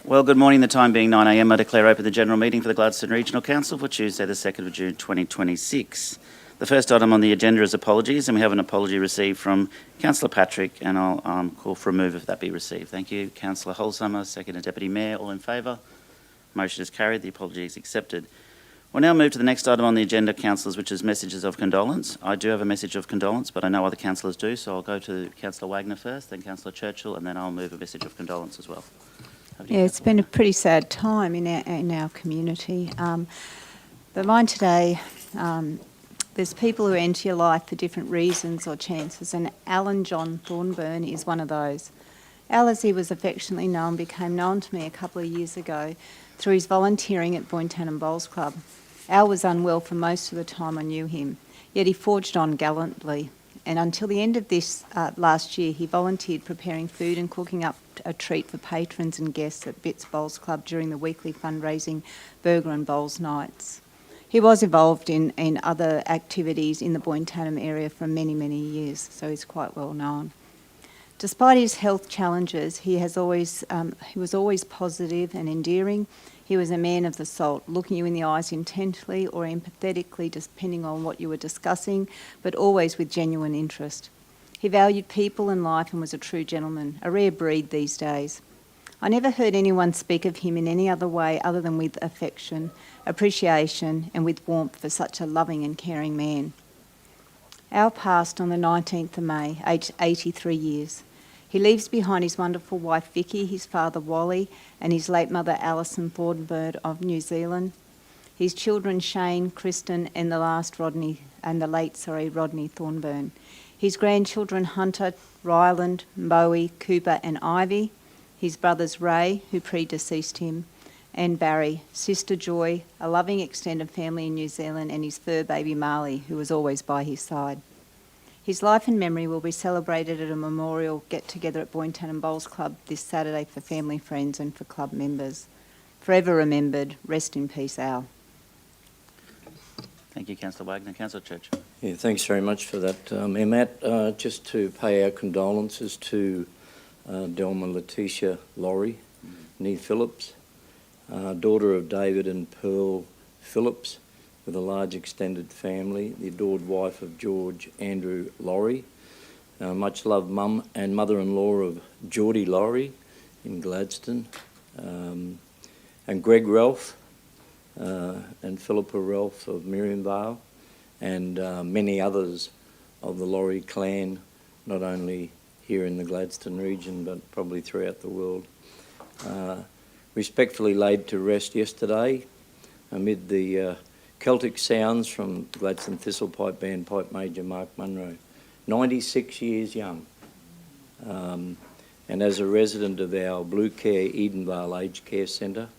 Well, good morning. The time being 9 a.m, I declare open the general meeting for the Gladstone Regional Council for Tuesday the 2nd of June 2026. The first item on the agenda is apologies, and we have an apology received from Councillor Patrick, and I'll call for a move if that be received. Thank you. Councillor Holzhammer, second and Deputy Mayor, all in favour? Motion is carried. The apology is accepted. We'll now move to the next item on the agenda, councillors, which is messages of condolence. I do have a message of condolence, but I know other councillors do, so I'll go to Councillor Wagner first, then Councillor Churchill, and then I'll move a message of condolence as well. Yeah, it's been a pretty sad time in our community. But mine today, there's people who enter your life for different reasons or chances, and Alan John Thornburn is one of those. Al, as he was affectionately known, became known to me a couple of years ago through his volunteering at Boynton Bowls Club. Al was unwell for most of the time I knew him, yet he forged on gallantly. And until the end of this last year, he volunteered preparing food and cooking up a treat for patrons and guests at Bits Bowls Club during the weekly fundraising burger and bowls nights. He was involved in other activities in the Boynton area for many, many years, so he's quite well known. Despite his health challenges, he was always positive and endearing. He was a man of the salt, looking you in the eyes intently or empathetically, depending on what you were discussing, but always with genuine interest. He valued people and life and was a true gentleman, a rare breed these days. I never heard anyone speak of him in any other way other than with affection, appreciation, and with warmth for such a loving and caring man. Al passed on the 19th of May, aged 83 years. He leaves behind his wonderful wife Vicky, his father Wally, and his late mother Alison Thornburn of New Zealand. His children Shane, Kristen, and the late Rodney Thornburn. His grandchildren Hunter, Ryland, Bowie, Cooper, and Ivy. His brothers Ray, who predeceased him, and Barry, sister Joy, a loving extended family in New Zealand, and his fur baby Marley, who was always by his side. His life and memory will be celebrated at a memorial get-together at Boynton Bowls Club this Saturday for family, friends and for club members. Forever remembered, rest in peace, Al. Thank you, Councillor Wagner. Councillor Church. Yeah, thanks very much for that, Matt. Just to pay our condolences to Delma Letitia Laurie, Nee Phillips, daughter of David and Pearl Phillips, with a large extended family, the adored wife of George Andrew Laurie, much loved mum and mother-in-law of Geordie Laurie in Gladstone, and Greg Ralph and Philippa Ralph of Miriamvale, and many others of the Laurie clan, not only here in the Gladstone region but probably throughout the world. Respectfully laid to rest yesterday amid the Celtic sounds from Gladstone Thistlepipe Band Pipe Major Mark Munro, 96 years young, and as a resident of our Blue Care Edenvale Aged Care Centre.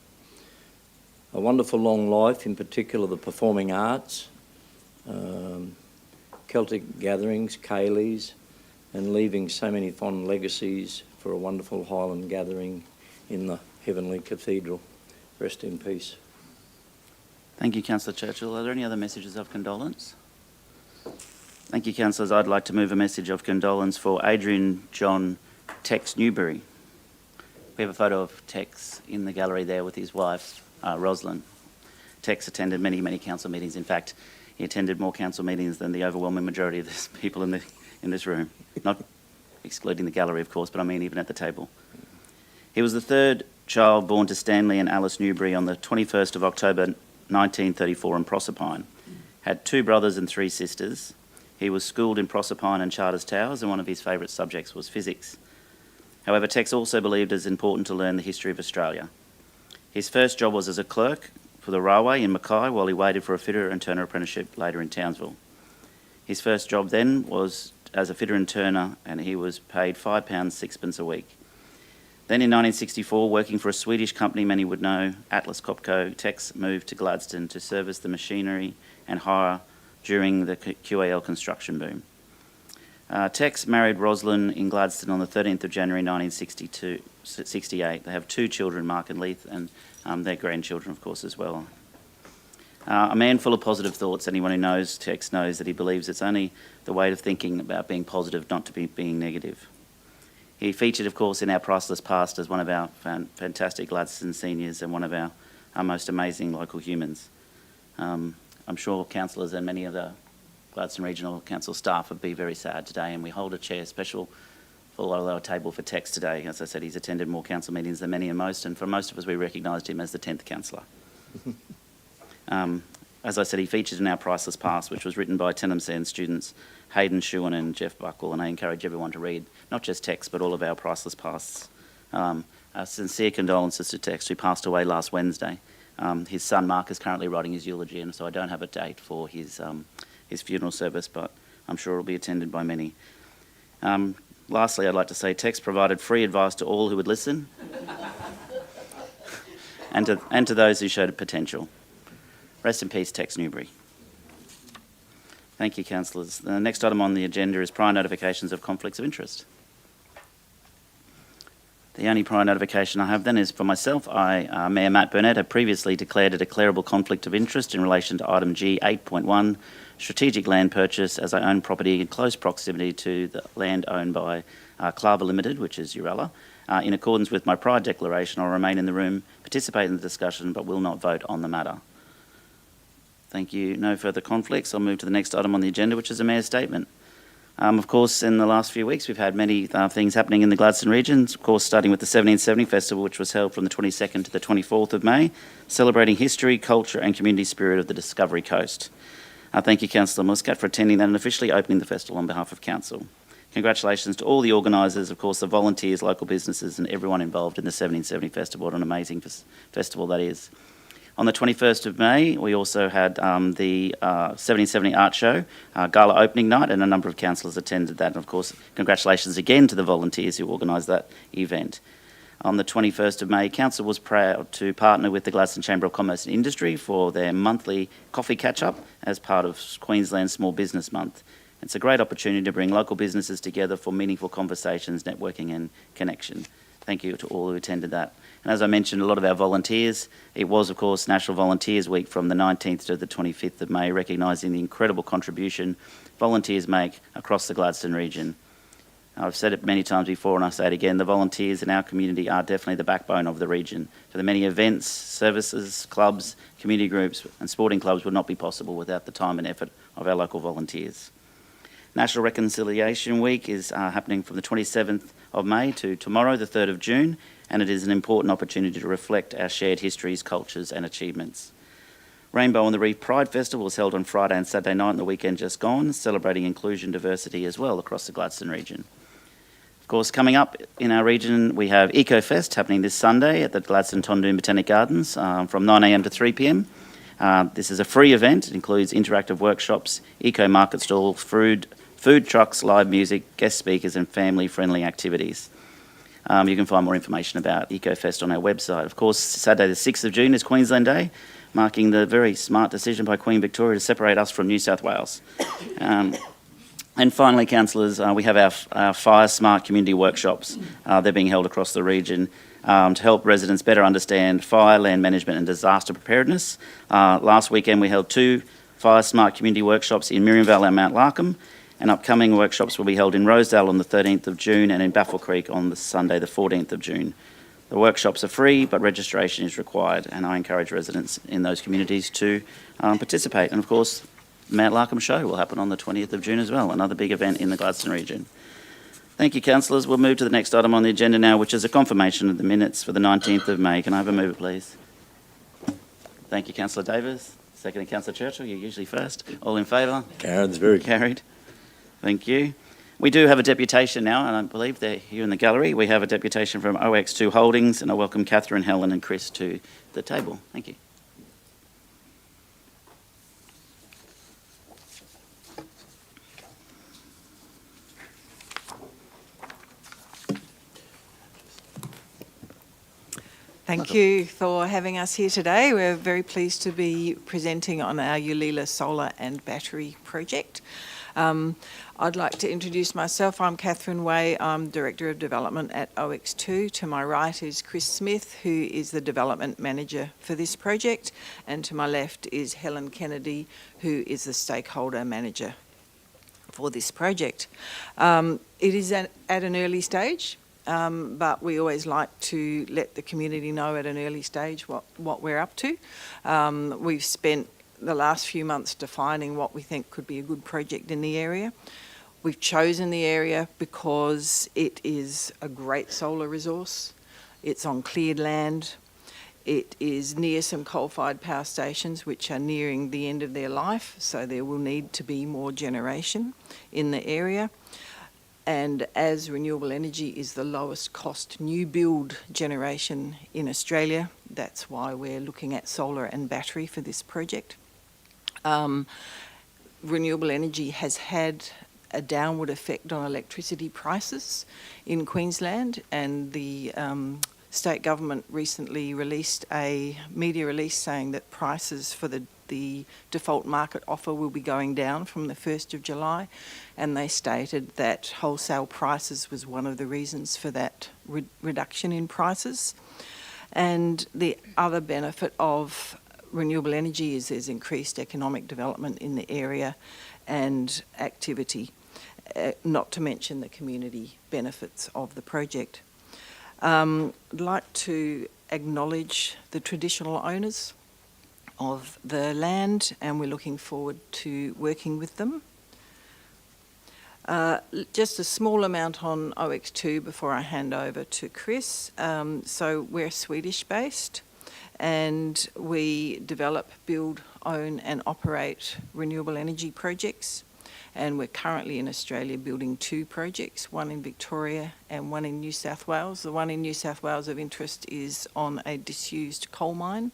A wonderful long life, in particular the performing arts, Celtic gatherings, ceilidhs, and leaving so many fond legacies for a wonderful Highland gathering in the Heavenly Cathedral. Rest in peace. Thank you, Councillor Churchill. Are there any other messages of condolence? Thank you, councillors. I'd like to move a message of condolence for Adrian John Tex Newberry. We have a photo of Tex in the gallery there with his wife, Rosalind. Tex attended many, many council meetings. In fact, he attended more council meetings than the overwhelming majority of the people in this room. Not excluding the gallery, of course, but I mean even at the table. He was the third child born to Stanley and Alice Newberry on the 21st of October 1934 in Proserpine. Had two brothers and three sisters. He was schooled in Proserpine and Charters Towers, and one of his favourite subjects was physics. However, Tex also believed it was important to learn the history of Australia. His first job was as a clerk for the railway in Mackay while he waited for a fitter and turner apprenticeship later in Townsville. His first job then was as a fitter and turner, and he was paid £5 6pence a week. Then in 1964, working for a Swedish company many would know, Atlas Copco, Tex moved to Gladstone to service the machinery and hire during the QAL construction boom. Tex married Rosalind in Gladstone on the 13th of January 1968. They have two children, Mark and Leith, and their grandchildren, of course, as well. A man full of positive thoughts. Anyone who knows Tex knows that he believes it's only the way of thinking about being positive, not to be being negative. He featured, of course, in our Priceless Past as one of our fantastic Gladstone seniors and one of our most amazing local humans. I'm sure councillors and many of the Gladstone Regional Council staff would be very sad today, and we hold a chair special for our table for Tex today. As I said, he's attended more council meetings than many and most, and for most of us, we recognised him as the 10th councillor. As I said, he featured in our Priceless Past, which was written by Tenham Sands students Hayden Shewan and Jeff Buckle, and I encourage everyone to read not just Tex, but all of our Priceless Pasts. Our sincere condolences to Tex, who passed away last Wednesday. His son Mark is currently writing his eulogy, and so I don't have a date for his funeral service, but I'm sure it will be attended by many. Lastly, I'd like to say Tex provided free advice to all who would listen, and to those who showed potential. Rest in peace, Tex Newbury. Thank you, councillors. The next item on the agenda is prior notifications of conflicts of interest. The only prior notification I have then is for myself. Mayor Matt Burnett, have previously declared a declarable conflict of interest in relation to item G 8.1, strategic land purchase, as I own property in close proximity to the land owned by Clava Limited, which is Urella. In accordance with my prior declaration, I'll remain in the room, participate in the discussion, but will not vote on the matter. Thank you. No further conflicts. I'll move to the next item on the agenda, which is a mayor's statement. Of course, in the last few weeks, we've had many things happening in the Gladstone region. Of course, starting with the 1770 Festival, which was held from the 22nd to the 24th of May, celebrating history, culture and community spirit of the Discovery Coast. Thank you, Councillor Muscat, for attending that and officially opening the festival on behalf of Council. Congratulations to all the organisers, of course, the volunteers, local businesses and everyone involved in the 1770 Festival. What an amazing festival that is. On the 21st of May, we also had the 1770 Art Show, gala opening night, and a number of councillors attended that. And of course, congratulations again to the volunteers who organised that event. On the 21st of May, Council was proud to partner with the Gladstone Chamber of Commerce and Industry for their monthly coffee catch-up as part of Queensland Small Business Month. It's a great opportunity to bring local businesses together for meaningful conversations, networking and connection. Thank you to all who attended that. And as I mentioned, a lot of our volunteers, it was, of course, National Volunteers Week from the 19th to the 25th of May, recognising the incredible contribution volunteers make across the Gladstone region. I've said it many times before and I say it again, the volunteers in our community are definitely the backbone of the region. So the many events, services, clubs, community groups and sporting clubs would not be possible without the time and effort of our local volunteers. National Reconciliation Week is happening from the 27th of May to tomorrow, the 3rd of June, and it is an important opportunity to reflect our shared histories, cultures and achievements. Rainbow on the Reef Pride Festival was held on Friday and Saturday night and the weekend just gone, celebrating inclusion, diversity as well across the Gladstone region. Of course, coming up in our region, we have EcoFest happening this Sunday at the Gladstone Tondoon Botanic Gardens from 9 a.m. to 3 p.m. This is a free event. It includes interactive workshops, eco-market stalls, food trucks, live music, guest speakers and family-friendly activities. You can find more information about EcoFest on our website. Of course, Saturday the 6th of June is Queensland Day, marking the very smart decision by Queen Victoria to separate us from New South Wales. And finally, councillors, we have our Fire Smart community workshops. They're being held across the region to help residents better understand fire, land management and disaster preparedness. Last weekend we held 2 Fire Smart community workshops in Miriam Vale and Mount Larkham, and upcoming workshops will be held in Rosedale on the 13th of June and in Baffle Creek on the Sunday the 14th of June. The workshops are free, but registration is required, and I encourage residents in those communities to participate. And of course, Mount Larkham Show will happen on the 20th of June as well, another big event in the Gladstone region. Thank you, councillors. We'll move to the next item on the agenda now, which is a confirmation of the minutes for the 19th of May. Can I have a mover, please? Thank you, Councillor Davis. Second, Councillor Churchill. You're usually first. All in favour? Carried. Very carried. Thank you. We do have a deputation now, and I believe they're here in the gallery. We have a deputation from OX2 Holdings, and I welcome Catherine, Helen and Chris to the table. Thank you. Thank you for having us here today. We're very pleased to be presenting on our Ulila solar and battery project. I'd like to introduce myself. I'm Catherine Way. I'm Director of Development at OX2. To my right is Chris Smith, who is the Development Manager for this project. And to my left is Helen Kennedy, who is the Stakeholder Manager for this project. It is at an early stage. but we always like to let the community know at an early stage what we're up to. We've spent the last few months defining what we think could be a good project in the area. We've chosen the area because it is a great solar resource. It's on cleared land. It is near some coal-fired power stations which are nearing the end of their life, so there will need to be more generation in the area. And as renewable energy is the lowest cost new build generation in Australia, that's why we're looking at solar and battery for this project. Renewable energy has had a downward effect on electricity prices in Queensland, and the state government recently released a media release saying that prices for the default market offer will be going down from the 1st of July, and they stated that wholesale prices was one of the reasons for that reduction in prices. And the other benefit of renewable energy is there's increased economic development in the area and activity, not to mention the community benefits of the project. I'd like to acknowledge the traditional owners of the land, and we're looking forward to working with them. Just a small amount on OX2 before I hand over to Chris. So we're Swedish based, and we develop, build, own and operate renewable energy projects. And we're currently in Australia building 2 projects, one in Victoria and one in New South Wales. The one in New South Wales of interest is on a disused coal mine.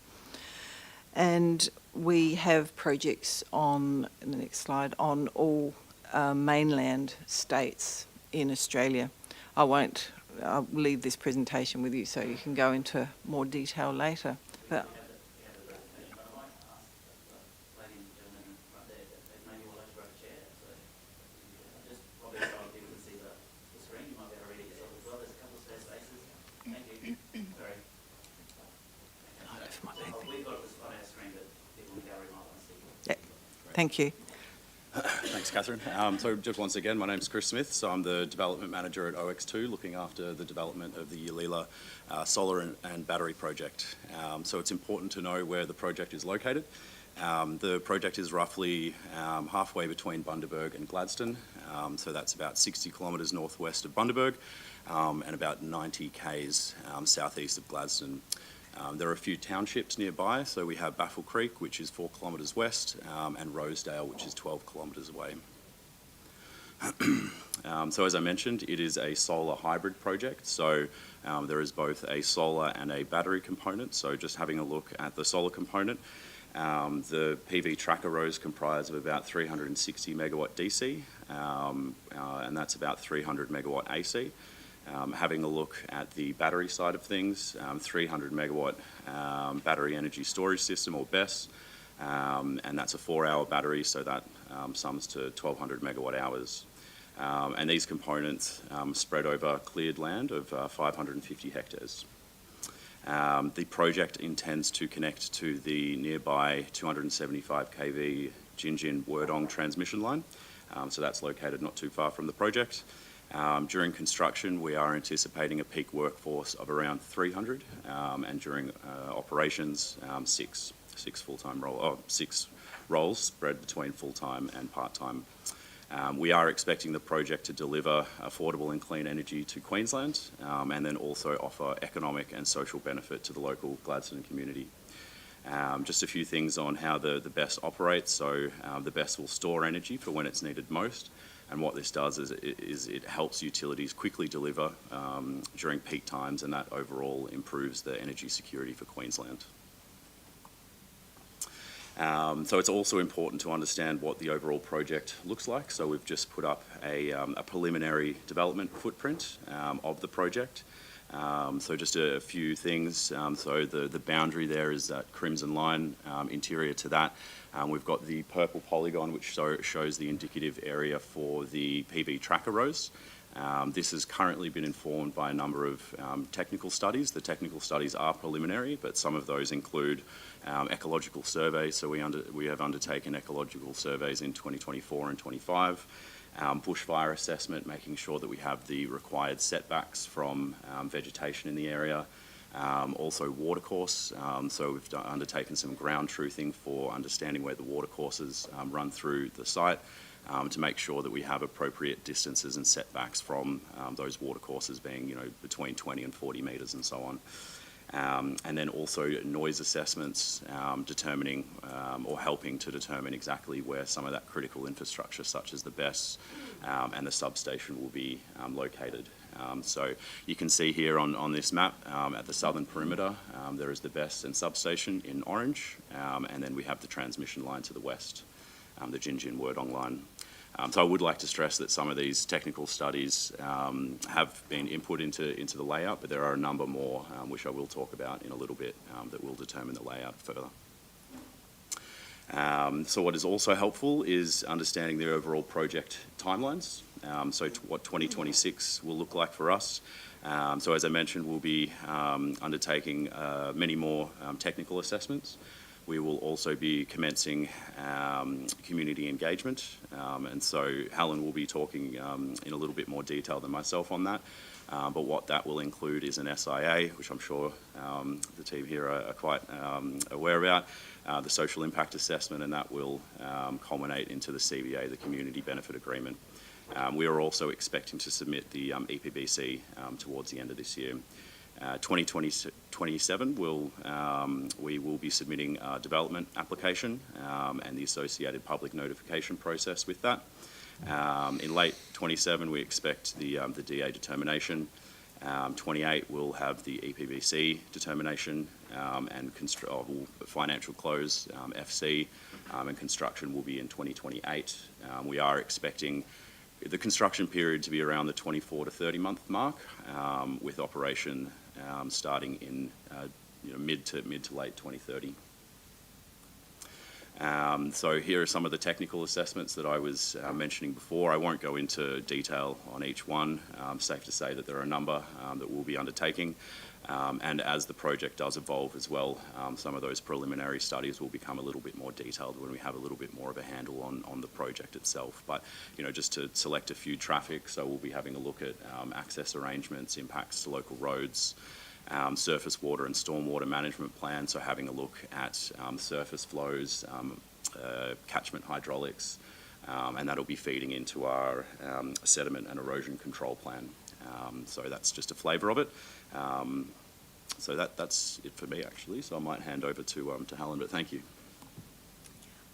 And we have projects on, in the next slide, on all mainland states in Australia. I'll leave this presentation with you so you can go into more detail later. But thank you. Thanks, Catherine. So just once again, my name's Chris Smith. So I'm the Development Manager at OX2, looking after the development of the Yalila solar and battery project. So it's important to know where the project is located. The project is roughly halfway between Bundaberg and Gladstone. So that's about 60 kilometres northwest of Bundaberg and about 90 k's southeast of Gladstone. There are a few townships nearby, so we have Baffle Creek, which is 4 kilometres west, and Rosedale, which is 12 kilometres away. So as I mentioned, it is a solar hybrid project, so there is both a solar and a battery component. So just having a look at the solar component, the PV tracker rows comprise of about 360 megawatt DC, and that's about 300 megawatt AC. Having a look at the battery side of things, 300 megawatt battery energy storage system, or BESS, and that's a 4-hour battery, so that sums to 1,200 megawatt hours. And these components spread over cleared land of 550 hectares. The project intends to connect to the nearby 275 kV Gin Werdong transmission line, so that's located not too far from the project. During construction, we are anticipating a peak workforce of around 300, and during operations, six roles spread between full-time and part-time. We are expecting the project to deliver affordable and clean energy to Queensland, and then also offer economic and social benefit to the local Gladstone community. Just a few things on how the BESS operates. So the BESS will store energy for when it's needed most. And what this does is it helps utilities quickly deliver during peak times, and that overall improves the energy security for Queensland. So it's also important to understand what the overall project looks like. So we've just put up a preliminary development footprint of the project. So just a few things. So the boundary there is that crimson line. Interior to that, we've got the purple polygon, which shows the indicative area for the PV tracker rows. This has currently been informed by a number of technical studies. The technical studies are preliminary, but some of those include ecological surveys. So we have undertaken ecological surveys in 2024 and 25. bushfire assessment, making sure that we have the required setbacks from vegetation in the area. Also watercourse, so we've undertaken some ground truthing for understanding where the watercourses run through the site, to make sure that we have appropriate distances and setbacks from those watercourses being, between 20 and 40 metres and so on. And then also noise assessments, determining or helping to determine exactly where some of that critical infrastructure, such as the BESS and the substation, will be located. So you can see here on this map, at the southern perimeter, there is the BESS and substation in orange, and then we have the transmission line to the west, the Jinjin Werdong line. So I would like to stress that some of these technical studies have been input into the layout, but there are a number more, which I will talk about in a little bit, that will determine the layout further. So what is also helpful is understanding the overall project timelines. So what 2026 will look like for us. So as I mentioned, we'll be undertaking many more technical assessments. We will also be commencing community engagement, and so Helen will be talking in a little bit more detail than myself on that. But what that will include is an SIA, which I'm sure the team here are quite aware about, the social impact assessment, and that will culminate into the CBA, the Community Benefit Agreement. We are also expecting to submit the EPBC towards the end of this year. 2027, we will be submitting a development application and the associated public notification process with that. In late 27, we expect the DA determination. 28, we'll have the EPBC determination and financial close, FC, and construction will be in 2028. We are expecting the construction period to be around the 24 to 30 month mark, with operation starting in mid to late 2030. So here are some of the technical assessments that I was mentioning before. I won't go into detail on each one. Safe to say that there are a number that we'll be undertaking. And as the project does evolve as well, some of those preliminary studies will become a little bit more detailed when we have a little bit more of a handle on the project itself. But, just to select a few traffic, so we'll be having a look at access arrangements, impacts to local roads, surface water and stormwater management plan, so having a look at surface flows, catchment hydraulics, and that'll be feeding into our sediment and erosion control plan. So that's just a flavour of it. So that's it for me, actually. So I might hand over to Helen, but thank you.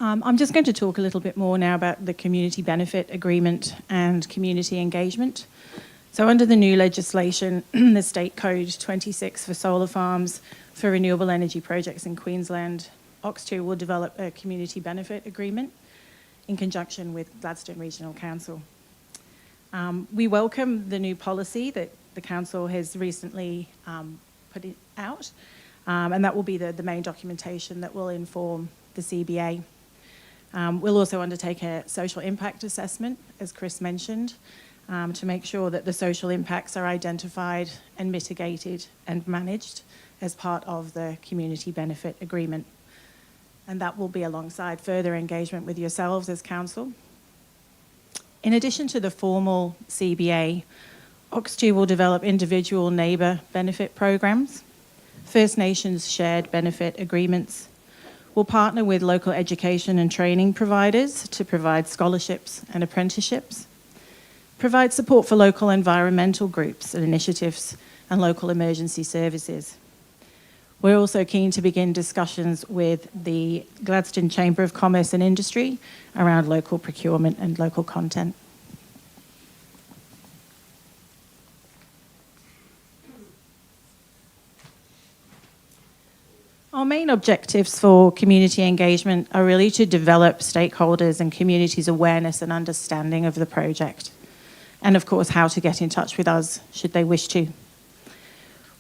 I'm just going to talk a little bit more now about the Community Benefit Agreement and community engagement. So under the new legislation, the State Code 26 for solar farms for renewable energy projects in Queensland, OX2 will develop a community benefit agreement in conjunction with Gladstone Regional Council. We welcome the new policy that the Council has recently put it out, and that will be the main documentation that will inform the CBA. We'll also undertake a social impact assessment, as Chris mentioned, to make sure that the social impacts are identified and mitigated and managed as part of the community benefit agreement. And that will be alongside further engagement with yourselves as Council. In addition to the formal CBA, OX2 will develop individual neighbour benefit programs, First Nations shared benefit agreements. We'll partner with local education and training providers to provide scholarships and apprenticeships, provide support for local environmental groups and initiatives and local emergency services. We're also keen to begin discussions with the Gladstone Chamber of Commerce and Industry around local procurement and local content. Our main objectives for community engagement are really to develop stakeholders and communities' awareness and understanding of the project, and of course how to get in touch with us should they wish to.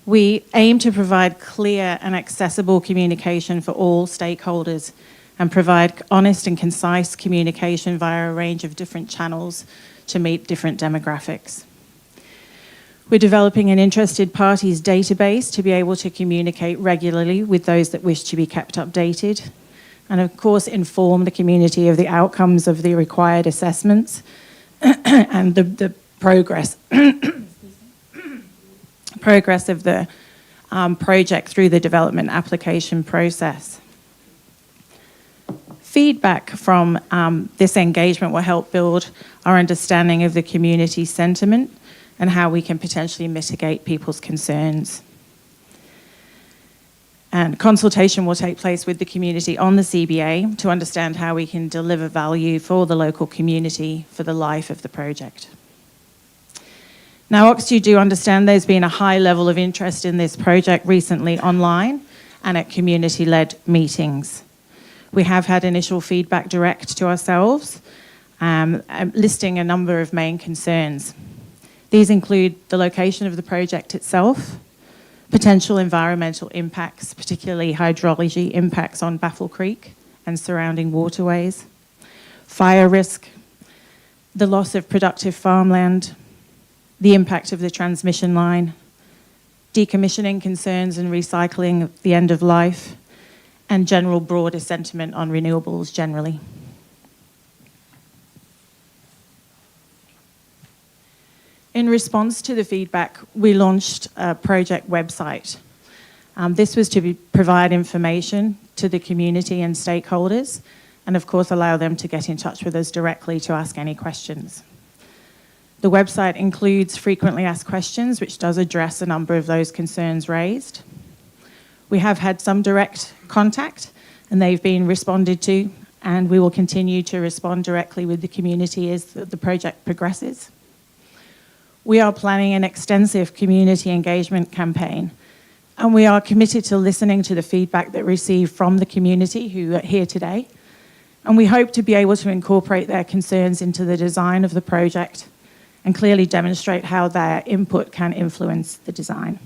We aim to provide clear and accessible communication for all stakeholders and provide honest and concise communication via a range of different channels to meet different demographics. We're developing an interested parties database to be able to communicate regularly with those that wish to be kept updated, and of course inform the community of the outcomes of the required assessments and the progress progress of the project through the development application process. Feedback from this engagement will help build our understanding of the community sentiment and how we can potentially mitigate people's concerns. And consultation will take place with the community on the CBA to understand how we can deliver value for the local community for the life of the project. Now, Oxtu do understand there's been a high level of interest in this project recently online and at community-led meetings. We have had initial feedback direct to ourselves, listing a number of main concerns. These include the location of the project itself, potential environmental impacts, particularly hydrology impacts on Baffle Creek and surrounding waterways, fire risk, the loss of productive farmland, the impact of the transmission line, decommissioning concerns and recycling at the end of life, and general broader sentiment on renewables generally. In response to the feedback, we launched a project website. This was to provide information to the community and stakeholders, and of course allow them to get in touch with us directly to ask any questions. The website includes frequently asked questions, which does address a number of those concerns raised. We have had some direct contact, and they've been responded to, and we will continue to respond directly with the community as the project progresses. We are planning an extensive community engagement campaign, and we are committed to listening to the feedback that we receive from the community who are here today, and we hope to be able to incorporate their concerns into the design of the project and clearly demonstrate how their input can influence the design.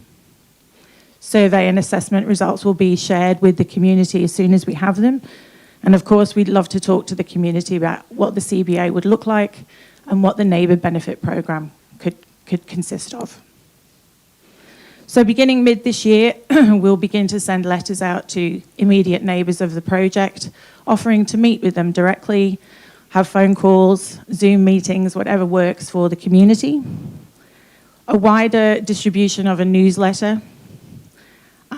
Survey and assessment results will be shared with the community as soon as we have them. And of course, we'd love to talk to the community about what the CBA would look like and what the neighbour benefit programme could consist of. So beginning mid this year, we'll begin to send letters out to immediate neighbours of the project, offering to meet with them directly, have phone calls, Zoom meetings, whatever works for the community. A wider distribution of a newsletter,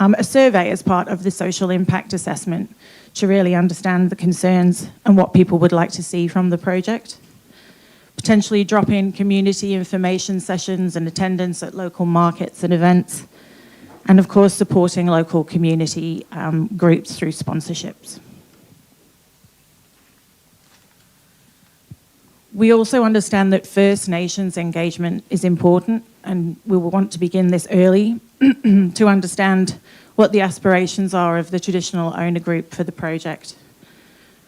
a survey as part of the social impact assessment to really understand the concerns and what people would like to see from the project. Potentially drop in community information sessions and attendance at local markets and events. And of course, supporting local community groups through sponsorships. We also understand that First Nations engagement is important, and we will want to begin this early to understand what the aspirations are of the traditional owner group for the project.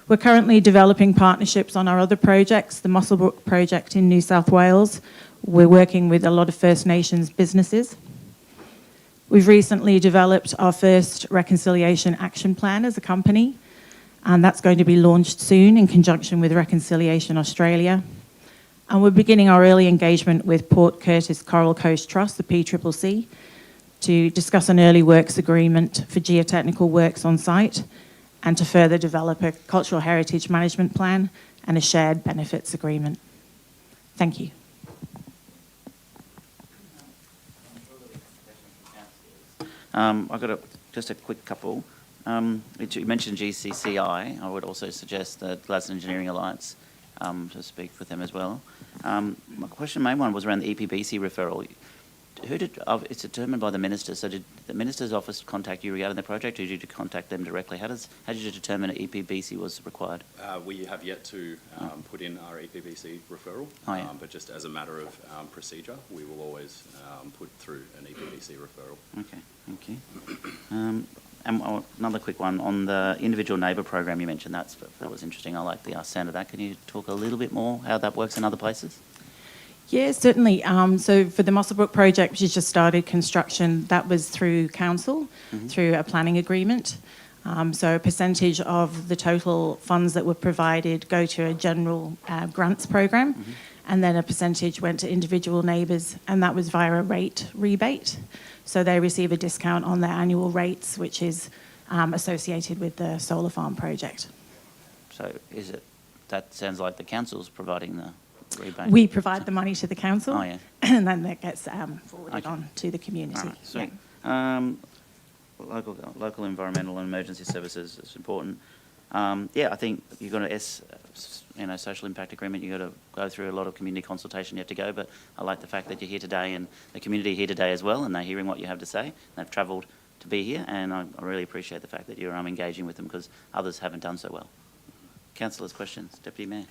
We're currently developing partnerships on our other projects, the Musselbrook project in New South Wales. We're working with a lot of First Nations businesses. We've recently developed our first reconciliation action plan as a company, and that's going to be launched soon in conjunction with Reconciliation Australia. And we're beginning our early engagement with Port Curtis Coral Coast Trust, the PCCC, to discuss an early works agreement for geotechnical works on site and to further develop a cultural heritage management plan and a shared benefits agreement. Thank you. I've got just a quick couple. You mentioned GCCI. I would also suggest the Gladstone Engineering Alliance to speak with them as well. My question, main one, was around the EPBC referral. It's determined by the minister. So did the minister's office contact you regarding the project, or did you contact them directly? How did you determine that EPBC was required? We have yet to put in our EPBC referral, but just as a matter of procedure, we will always put through an EPBC referral. Okay, thank you. And another quick one on the individual neighbour program you mentioned. That was interesting. I like the sound of that. Can you talk a little bit more how that works in other places? Yeah, certainly. So for the Musselbrook project, which has just started construction, that was through council, through a planning agreement. So a percentage of the total funds that were provided go to a general grants program, and then a percentage went to individual neighbours, and that was via a rate rebate. So they receive a discount on their annual rates, which is associated with the solar farm project. So that sounds like the council's providing rebate? We provide the money to the council. Oh, yeah. And then that gets forwarded Okay. on to the community. All right, sweet. Yeah. Local environmental and emergency services is important. I think you've got social impact agreement. You've got to go through a lot of community consultation. You have to go, but I like the fact that you're here today and the community are here today as well, and they're hearing what you have to say. They've travelled to be here, and I really appreciate the fact that you're engaging with them because others haven't done so well. Councillors, questions, Deputy Mayor.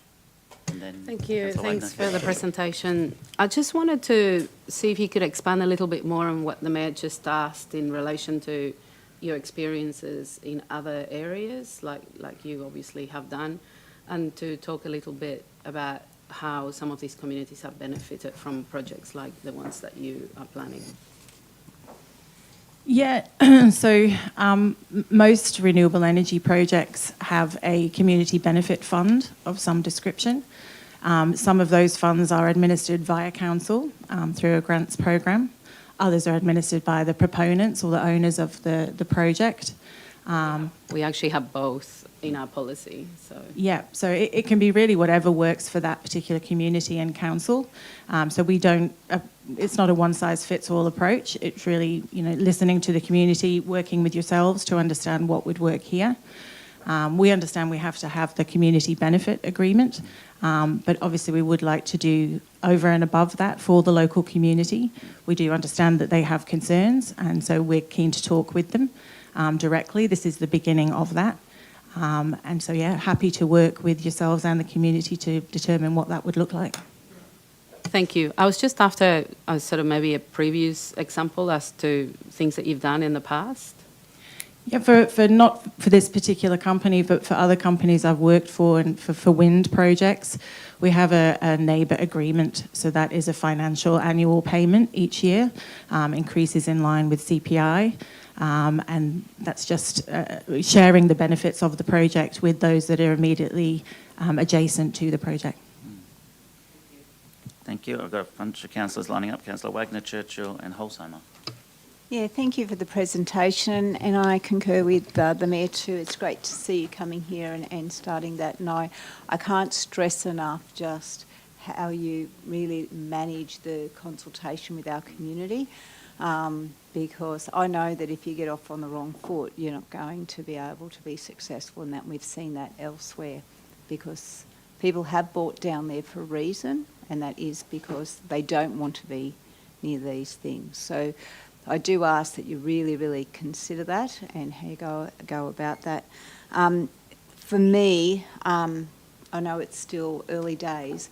And then Thank you. Councillor Thanks Wagner. for the presentation. I just wanted to see if you could expand a little bit more on what the Mayor just asked in relation to your experiences in other areas, like you obviously have done, and to talk a little bit about how some of these communities have benefited from projects like the ones that you are planning. Yeah, so most renewable energy projects have a community benefit fund of some description. Some of those funds are administered via council through a grants program. Others are administered by the proponents or the owners of the project. We actually have both in our policy, so. Yeah, so it can be really whatever works for that particular community and council. So we don't, it's not a one-size-fits-all approach. It's really, listening to the community, working with yourselves to understand what would work here. We understand we have to have the community benefit agreement, but obviously we would like to do over and above that for the local community. We do understand that they have concerns, and so we're keen to talk with them directly. This is the beginning of that. And so, happy to work with yourselves and the community to determine what that would look like. Thank you. I was just after sort of maybe a previous example as to things that you've done in the past. Yeah, for not for this particular company, but for other companies I've worked for and for wind projects, we have a neighbour agreement. So that is a financial annual payment each year, increases in line with CPI. And that's just sharing the benefits of the project with those that are immediately adjacent to the project. Thank you. I've got a bunch of councillors lining up. Councillor Wagner, Churchill and Holsheimer. Yeah, thank you for the presentation, and I concur with the Mayor too. It's great to see you coming here and starting that. And I can't stress enough just how you really manage the consultation with our community, because I know that if you get off on the wrong foot, you're not going to be able to be successful in that. We've seen that elsewhere because people have bought down there for a reason, and that is because they don't want to be near these things. So I do ask that you really, really consider that and how you go about that. For me, I know it's still early days,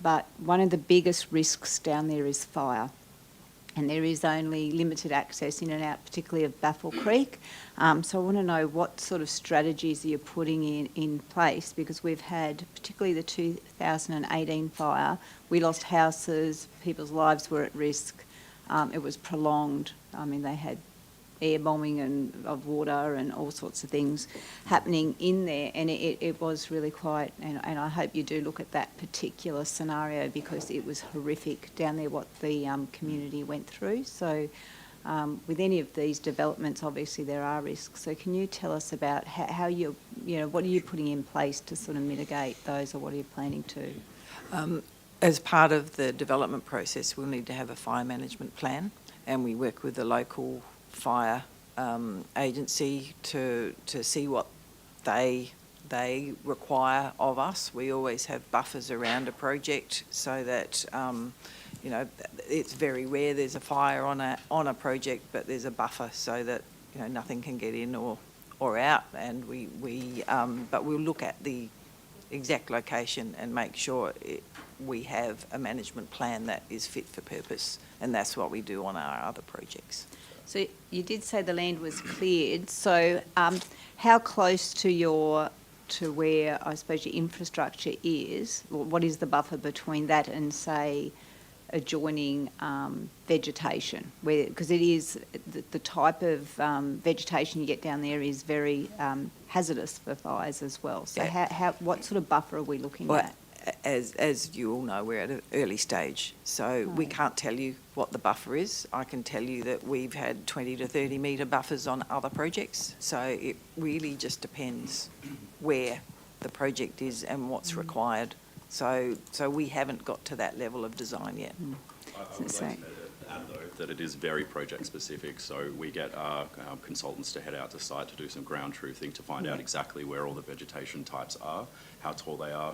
but one of the biggest risks down there is fire. And there is only limited access in and out, particularly of Baffle Creek. So I want to know what sort of strategies you're putting in place, because we've had, particularly the 2018 fire, we lost houses, people's lives were at risk. It was prolonged. I mean, they had air bombing of water and all sorts of things happening in there, and it was really quite, and I hope you do look at that particular scenario because it was horrific down there what the community went through. So with any of these developments, obviously there are risks. So can you tell us about how you what are you putting in place to sort of mitigate those, or what are you planning to? As part of the development process, we'll need to have a fire management plan, and we work with the local fire agency to see what they require of us. We always have buffers around a project so that it's very rare there's a fire on a project, but there's a buffer so that nothing can get in or out. And but we'll look at the exact location and make sure we have a management plan that is fit for purpose, and that's what we do on our other projects. So you did say the land was cleared. So how close to where I suppose your infrastructure is? What is the buffer between that and say adjoining vegetation? Because it is the type of vegetation you get down there is very hazardous for fires as well. So what sort of buffer are we looking at? As you all know, we're at an early stage, so we can't tell you what the buffer is. I can tell you that we've had 20 to 30 metre buffers on other projects, so it really just depends where the project is and what's required So we haven't got to that level of design yet. I would like So- to add, though, that it is very project-specific, so we get our consultants to head out to site to do some ground truthing to find out exactly where all the vegetation types are, how tall they are,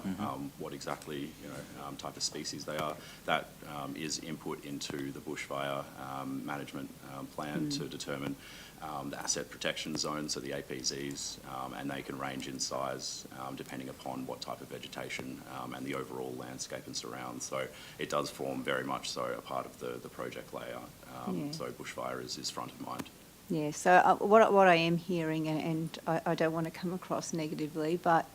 what exactly, type of species they are. That is input into the bushfire management plan to determine the asset protection zones, so the APZs, and they can range in size depending upon what type of vegetation and the overall landscape and surround. So it does form very much so a part of the project layout. Yeah. So bushfire is front of mind. Yeah, so what I am hearing, and I don't want to come across negatively, but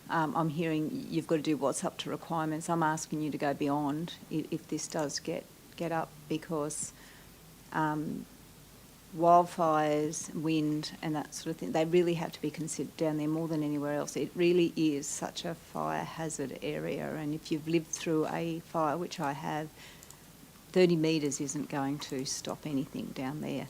I'm hearing you've got to do what's up to requirements. I'm asking you to go beyond if this does get up, because wildfires, wind and that sort of thing, they really have to be considered down there more than anywhere else. It really is such a fire hazard area, and if you've lived through a fire, which I have, 30 metres isn't going to stop anything down there.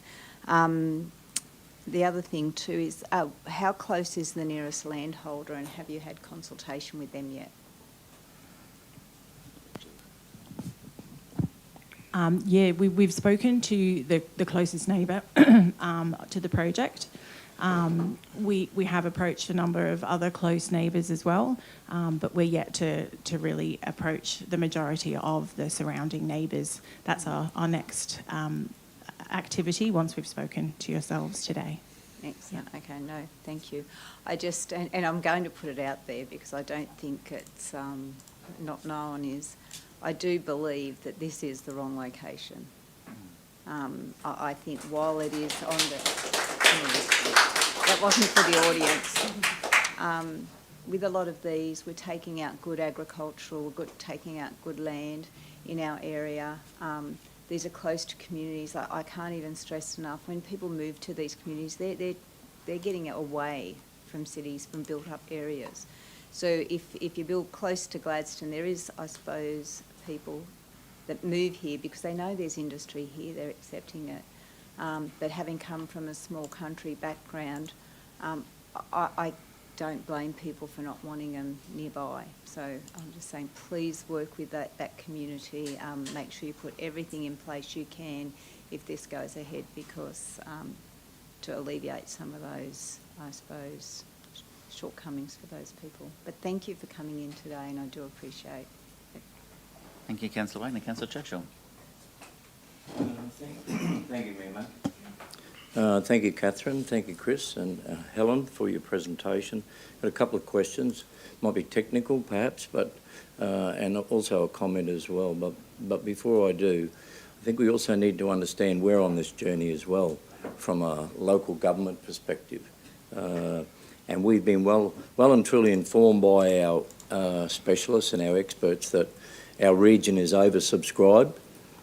The other thing too is how close is the nearest landholder, and have you had consultation with them yet? Yeah, we've spoken to the closest neighbour to the project. We have approached a number of other close neighbours as well, but we're yet to really approach the majority of the surrounding neighbours. That's our next activity once we've spoken to yourselves today. Excellent. Okay, no, thank you. I just, and I'm going to put it out there because I don't think it's not known, is I do believe that this is the wrong location. I think while it is on the... that wasn't for the audience. With a lot of these, we're taking out good agricultural, taking out good land in our area. These are close to communities. I can't even stress enough, when people move to these communities, they're getting away from cities, from built-up areas. So if you build close to Gladstone, there is, I suppose, people that move here because they know there's industry here, they're accepting it. But having come from a small country background, I don't blame people for not wanting them nearby. So I'm just saying, please work with that community. Make sure you put everything in place you can if this goes ahead, because to alleviate some of those, I suppose, shortcomings for those people. But thank you for coming in today, and I do appreciate it. Thank you, Councillor Wagner. Councillor Churchill. Thank you, Mayor. Thank you, Catherine. Thank you, Chris and Helen, for your presentation. Got a couple of questions. Might be technical, perhaps, but and also a comment as well. But before I do, I think we also need to understand we're on this journey as well from a local government perspective. And we've been well and truly informed by our specialists and our experts that our region is oversubscribed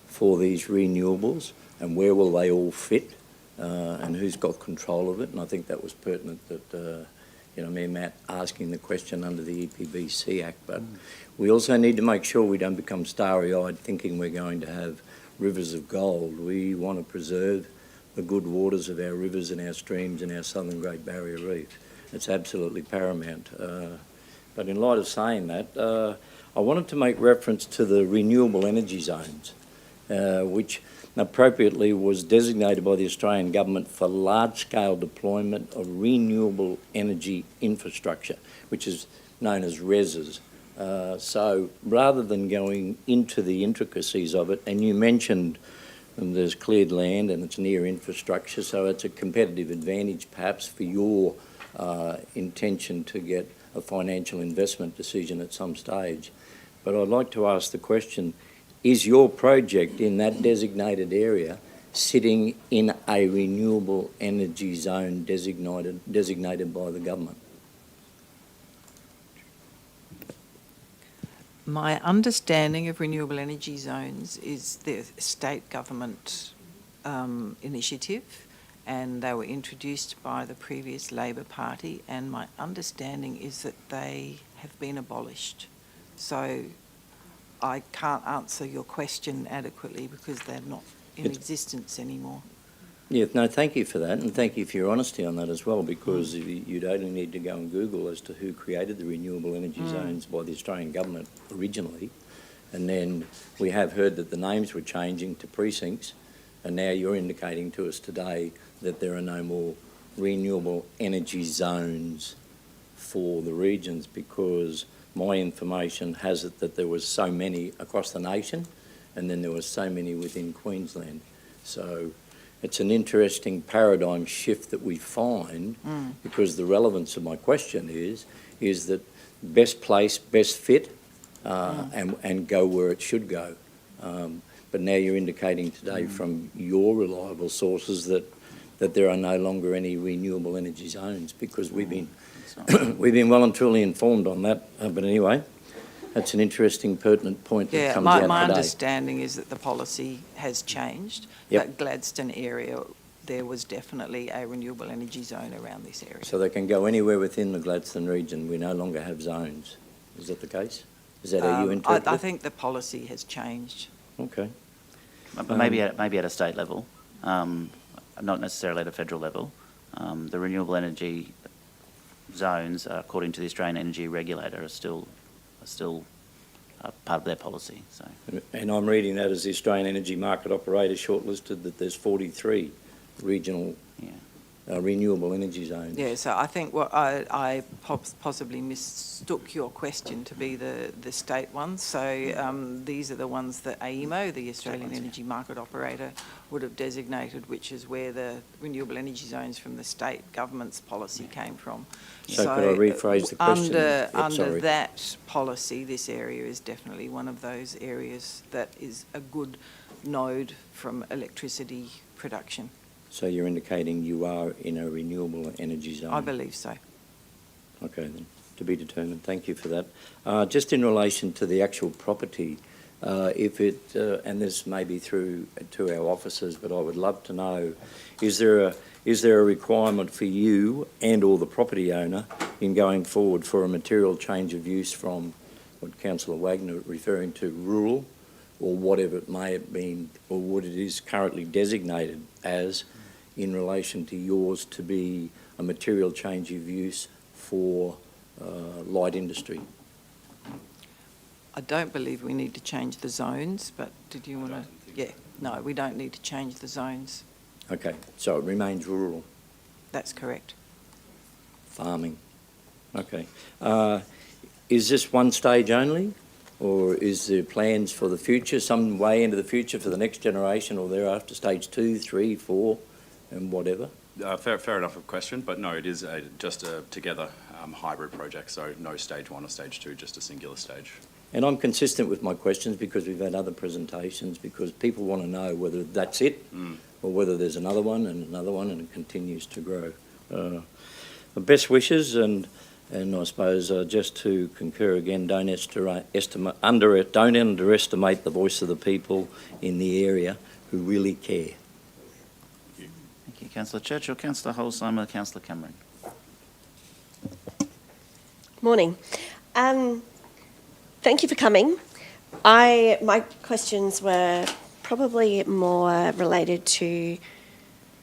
for these renewables, and where will they all fit, and who's got control of it. And I think that was pertinent that, me and Matt asking the question under the EPBC Act. But we also need to make sure we don't become starry-eyed thinking we're going to have rivers of gold. We want to preserve the good waters of our rivers and our streams and our southern Great Barrier Reef. It's absolutely paramount. But in light of saying that, I wanted to make reference to the renewable energy zones, which appropriately was designated by the Australian Government for large-scale deployment of renewable energy infrastructure, which is known as RESs. So rather than going into the intricacies of it, and you mentioned there's cleared land and it's near infrastructure, so it's a competitive advantage perhaps for your intention to get a financial investment decision at some stage. But I'd like to ask the question, is your project in that designated area sitting in a renewable energy zone designated by the government? My understanding of renewable energy zones is the state government initiative, and they were introduced by the previous Labor Party, and my understanding is that they have been abolished. So I can't answer your question adequately because they're not in existence anymore. Yeah, no, thank you for that, and thank you for your honesty on that as well, because you'd only need to go and Google as to who created the renewable energy zones by the Australian government originally, and then we have heard that the names were changing to precincts, and now you're indicating to us today that there are no more renewable energy zones for the regions, because my information has it that there was so many across the nation, and then there was so many within Queensland. So it's an interesting paradigm shift that we find, because the relevance of my question is that best place, best fit, and go where it should go. But now you're indicating today from your reliable sources that there are no longer any renewable energy zones, because we've been we've been well and truly informed on that. But anyway, that's an interesting, pertinent point that Yeah, comes out my today. understanding is that the policy has changed. Yep. That Gladstone area, there was definitely a renewable energy zone around this area. So they can go anywhere within the Gladstone region. We no longer have zones. Is that the case? Is that how you interpret I it? think the policy has changed. Okay. But maybe at a state level, not necessarily at a federal level. The renewable energy zones, according to the Australian Energy Regulator, are still part of their policy. So And I'm reading that as the Australian Energy Market Operator shortlisted that there's 43 regional renewable energy zones. Yeah, so I think what I possibly mistook your question to be the state ones. So these are the ones that AEMO, the Australian Energy Market Operator, would have designated, which is where the renewable energy zones from the state government's policy came from. So could I rephrase the question? Under Sorry. that policy, this area is definitely one of those areas that is a good node from electricity production. So you're indicating you are in a renewable energy zone? I believe so. Okay, then, to be determined. Thank you for that. Just in relation to the actual property, if it, and this may be through to our officers, but I would love to know, is there a requirement for you and or the property owner in going forward for a material change of use from what Councillor Wagner referring to rural, or whatever it may have been, or what it is currently designated as, in relation to yours to be a material change of use for light industry? I don't believe we need to change the zones, but did you want to? Yeah, no, we don't need to change the zones. Okay, so it remains rural That's correct. farming. Okay. Is this one stage only, or is there plans for the future, some way into the future for the next generation, or thereafter, stage 2, 3, 4, and whatever? Fair enough of question, but no, it is just a together hybrid project, so no stage 1 or stage 2, just a singular stage. And I'm consistent with my questions because we've had other presentations, because people want to know whether that's it or whether there's another one, and it continues to grow. Best wishes, and I suppose just to concur again, don't underestimate the voice of the people in the area who really care. thank you, Councillor Churchill. Councillor Holzheimer, Councillor Cameron. Morning. Thank you for coming. My questions were probably more related to,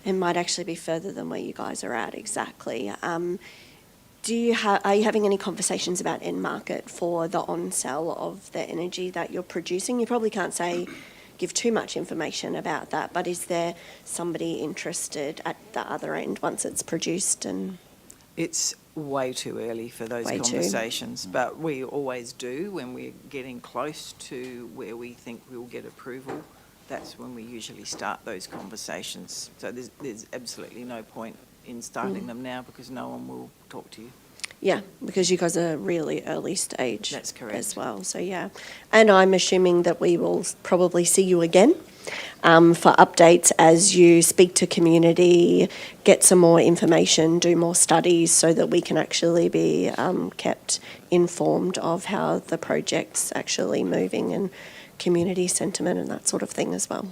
it might actually be further than where you guys are at exactly. Are you having any conversations about end market for the on-sell of the energy that you're producing? You probably can't give too much information about that, but is there somebody interested at the other end once it's produced? And It's way too early for those Way too. conversations, but we always do when we're getting close to where we think we'll get approval. That's when we usually start those conversations. So there's absolutely no point in starting them now, because no one will talk to you. yeah, because you guys are really early stage. That's correct. As well, so yeah. And I'm assuming that we will probably see you again for updates as you speak to community, get some more information, do more studies, so that we can actually be kept informed of how the project's actually moving and community sentiment and that sort of thing as well.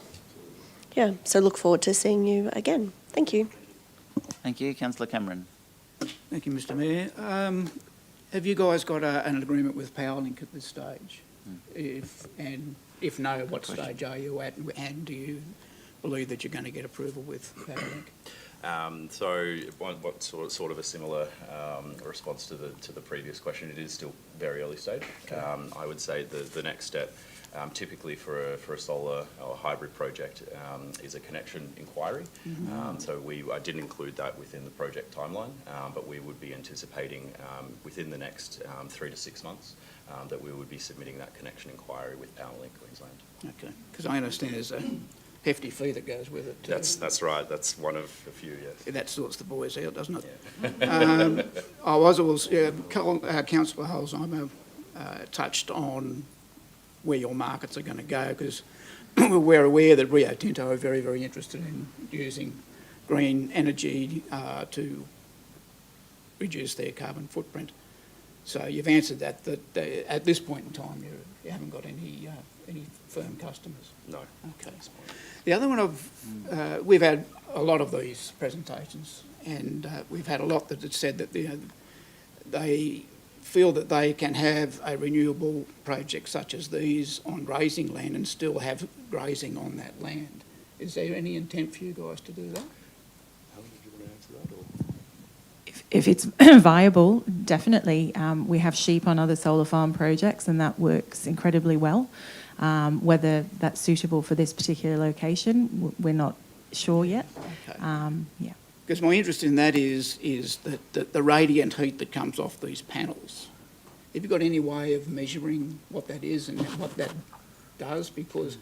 Yeah, so look forward to seeing you again. Thank you. Thank you, Councillor Cameron. Thank you, Mr Mayor. Have you guys got an agreement with Powerlink at this stage? If no, what stage are you at? And do you believe that you're going to get approval with PowerLink? So what sort of a similar response to the previous question? It is still very early stage. Okay. I would say the next step, typically for a solar or hybrid project, is a connection inquiry. So I didn't include that within the project timeline, but we would be anticipating within the next 3 to 6 months that we would be submitting that connection inquiry with PowerLink Queensland. Okay, because I understand there's a hefty fee that goes with it too. That's right. That's one of a few. Yes. That sorts the boys out, doesn't it? Yeah. I was also, Councillor Holzheimer touched on where your markets are going to go, because we're aware that Rio Tinto are very, very interested in using green energy to reduce their carbon footprint. So you've answered that at this point in time you haven't got any firm customers. No. Okay. The other one we've had a lot of these presentations, and we've had a lot that have said that they feel that they can have a renewable project such as these on grazing land and still have grazing on that land. Is there any intent for you guys to do that? Helen, did you want to answer that? Or? If it's viable, definitely. We have sheep on other solar farm projects, and that works incredibly well. Whether that's suitable for this particular location, we're not sure yet. Okay. Yeah. Because my interest in that is that the radiant heat that comes off these panels. Have you got any way of measuring what that is and what that does? Because,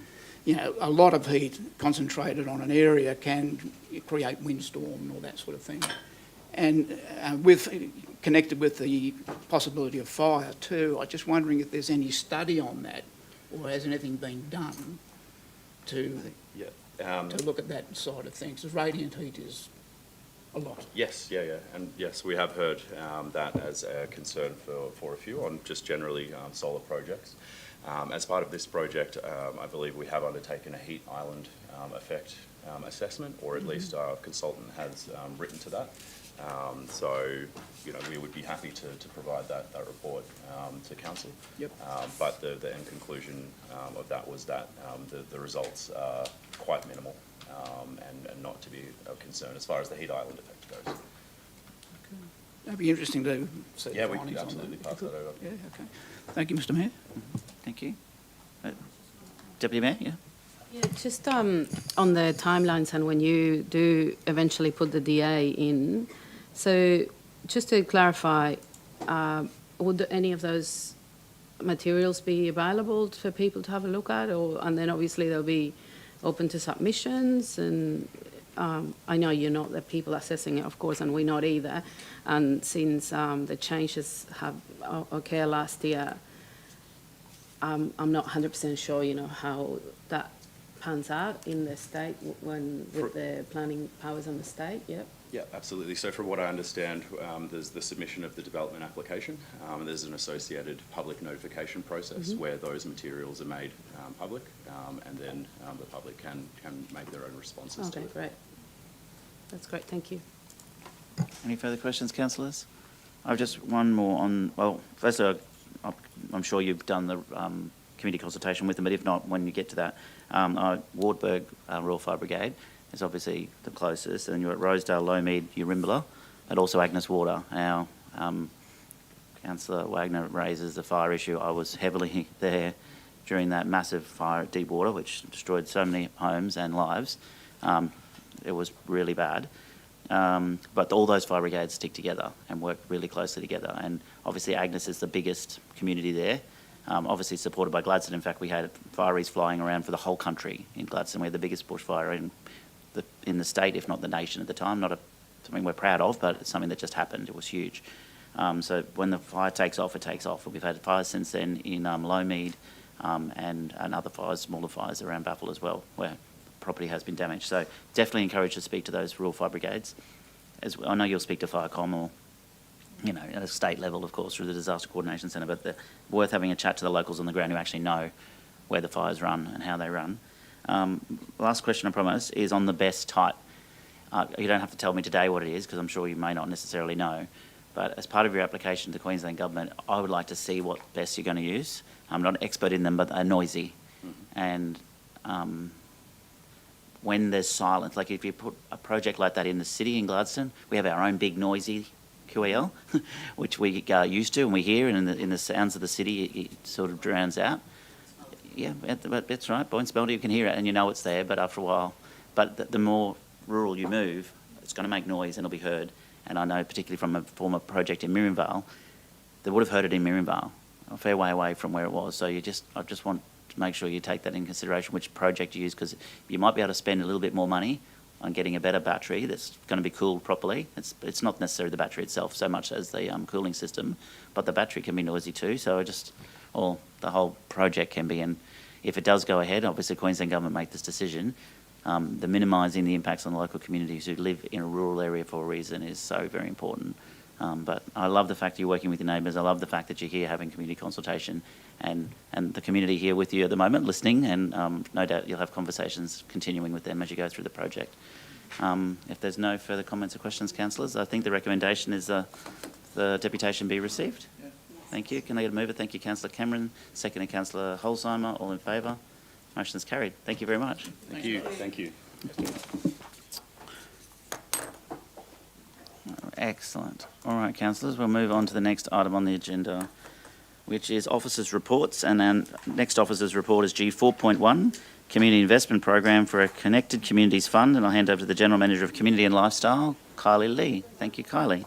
a lot of heat concentrated on an area can create windstorm and all that sort of thing. And connected with the possibility of fire too, I'm just wondering if there's any study on that, or has anything been done to look at that side of things? Because radiant heat is a lot. Yes, yeah. And yes, we have heard that as a concern for a few on just generally solar projects. As part of this project, I believe we have undertaken a heat island effect assessment, or at least our consultant has written to that. So, we would be happy to provide that report to council. Yep. But the end conclusion of that was that the results are quite minimal and not to be of concern as far as the heat island effect goes. That'd be interesting to see. Yeah, the we findings could on that. absolutely pass that over. Yeah, okay. Thank you, Mr Mayor. Thank you. Deputy Mayor, yeah. Yeah, just on the timelines and when you do eventually put the DA in, so just to clarify, would any of those materials be available for people to have a look at, and then obviously they'll be open to submissions? And I know you're not the people assessing it, of course, and we're not either. And since the changes have occurred last year, I'm not 100% sure, how that pans out in the state with the planning powers on the state. Yep. Yeah, absolutely. So from what I understand, there's the submission of the development application. There's an associated public notification process where those materials are made public, and then the public can make their own responses to it. Okay, great. That's great. Thank you. Any further questions, councillors? I've just one more on, well, first I'm sure you've done the community consultation with them, but if not, when you get to that, Wartburg Royal Fire Brigade is obviously the closest, and you're at Rosedale, Lowmead, Urimbala, and also Agnes Water. Our Councillor Wagner raises the fire issue. I was heavily there during that massive fire at Deepwater, which destroyed so many homes and lives. It was really bad. But all those fire brigades stick together and work really closely together. And obviously Agnes is the biggest community there, obviously supported by Gladstone. In fact, we had fireys flying around for the whole country in Gladstone. We had the biggest bushfire in the state, if not the nation at the time. Not something we're proud of, but it's something that just happened. It was huge. So when the fire takes off, it takes off. We've had fires since then in Lowmead and other fires, smaller fires around Baffle as well, where property has been damaged. So definitely encourage to speak to those rural fire brigades. I know you'll speak to Firecom or, at a state level, of course, through the Disaster Coordination Centre, but worth having a chat to the locals on the ground who actually know where the fires run and how they run. Last question, I promise, is on the best type. You don't have to tell me today what it is, because I'm sure you may not necessarily know, but as part of your application to the Queensland Government, I would like to see what best you're going to use. I'm not an expert in them, but they're noisy. And when there's silence, like if you put a project like that in the city in Gladstone, we have our own big noisy QEL, which we used to and we hear, and in the sounds of the city, it sort of drowns out. Yeah, that's right. Boyne Spelter, you can hear it and you know it's there, but after a while, the more rural you move, it's going to make noise and it'll be heard. And I know, particularly from a former project in Miriamvale, they would have heard it in Miriamvale, a fair way away from where it was. So I just want to make sure you take that in consideration, which project you use, because you might be able to spend a little bit more money on getting a better battery that's going to be cooled properly. It's not necessarily the battery itself so much as the cooling system, but the battery can be noisy too. So the whole project can be, and if it does go ahead, obviously Queensland Government make this decision, the minimising the impacts on the local communities who live in a rural area for a reason is so very important. But I love the fact that you're working with your neighbours. I love the fact that you're here having community consultation and the community here with you at the moment listening, and no doubt you'll have conversations continuing with them as you go through the project. If there's no further comments or questions, councillors, I think the recommendation is the deputation be received. Yeah. Thank you. Can I get a mover? Thank you, Councillor Cameron. Second, Councillor Holzheimer. All in favour? Motion is carried. Thank you very much. Thank you. Thank you. Excellent. All right, councillors, we'll move on to the next item on the agenda, which is officers' reports. And our next officers' report is G4.1, Community Investment Program for a Connected Communities Fund. And I'll hand over to the General Manager of Community and Lifestyle, Kylie Lee. Thank you, Kylie.